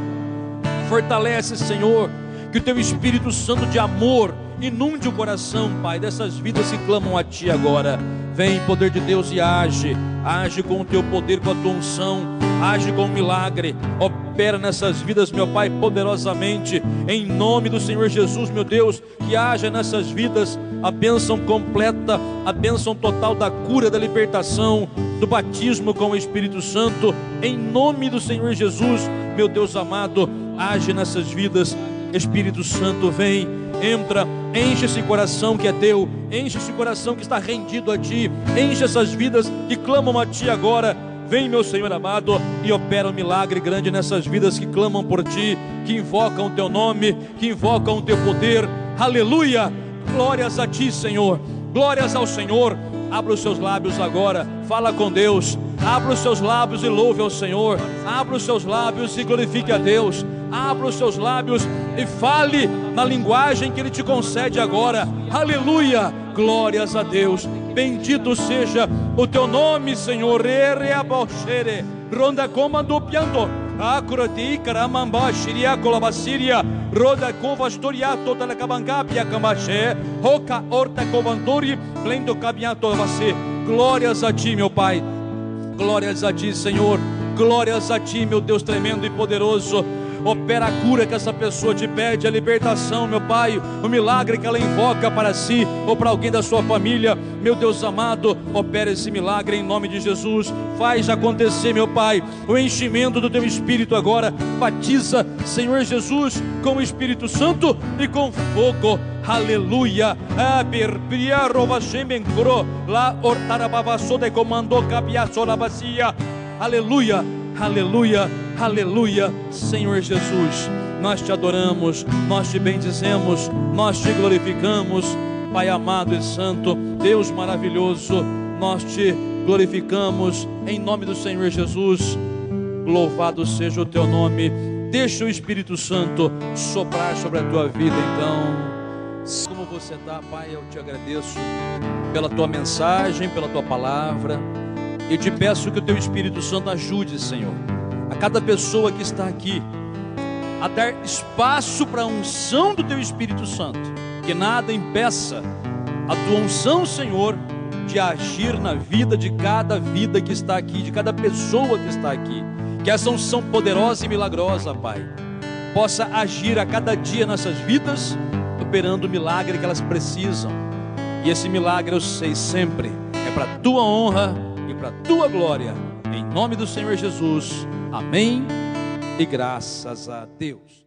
fortalece, Senhor, que o teu Espírito Santo de amor inunde o coração, Pai, dessas vidas que clamam a Ti agora. Vem, poder de Deus, e age age com o teu poder, com a tua unção, age com o milagre, opera nessas vidas, meu Pai, poderosamente, em nome do Senhor Jesus, meu Deus, que haja nessas vidas a bênção completa, a bênção total da cura, da libertação, do batismo com o Espírito Santo, em nome do Senhor Jesus, meu Deus amado, age nessas vidas. Espírito Santo, vem, entra, enche esse coração que é teu, enche esse coração que está rendido a ti, enche essas vidas que clamam a ti agora. Vem, meu Senhor amado, e opera um milagre grande nessas vidas que clamam por ti, que invocam o teu nome, que invocam o teu poder. Aleluia, glórias a ti, Senhor, glórias ao Senhor. Abra os seus lábios agora, fala com Deus, abra os seus lábios e louve ao Senhor, abra os seus lábios e glorifique a Deus, abra os seus lábios e fale na linguagem que Ele te concede agora. Aleluia, glórias a Deus, bendito seja o teu nome, Senhor. Ronda comando piando, akurati karamamba shiria kolabasiria, roda kovastoria toda la kabangapia kamache, roca horta covantori, plendo cabiato você. Glórias a ti, meu Pai, glórias a ti, Senhor, glórias a ti, meu Deus tremendo e poderoso. Opera a cura que essa pessoa te pede, a libertação, meu Pai, o milagre que ela invoca para si ou para alguém da sua família, meu Deus amado, opera esse milagre em nome de Jesus. Faz acontecer, meu Pai, o enchimento do teu Espírito agora. Batiza, Senhor Jesus, com o Espírito Santo e com fogo. Aleluia. Aleluia, aleluia, aleluia. Senhor Jesus, nós te adoramos, nós te bendizemos, nós te glorificamos. Pai amado e santo, Deus maravilhoso, nós te glorificamos em nome do Senhor Jesus. Louvado seja o teu nome. Deixa o Espírito Santo soprar sobre a tua vida então. Como você está, Pai, eu te agradeço pela tua mensagem, pela tua palavra, e te peço que o teu Espírito Santo ajude, Senhor, a cada pessoa que está aqui a dar espaço para a unção do teu Espírito Santo, que nada impeça a tua unção, Senhor, de agir na vida de cada vida que está aqui, de cada pessoa que está aqui. Que essa unção poderosa e milagrosa, Pai, possa agir a cada dia nessas vidas, operando o milagre que elas precisam. E esse milagre, eu sei, sempre é para a tua honra e para a tua glória, em nome do Senhor Jesus. Amém e graças a Deus.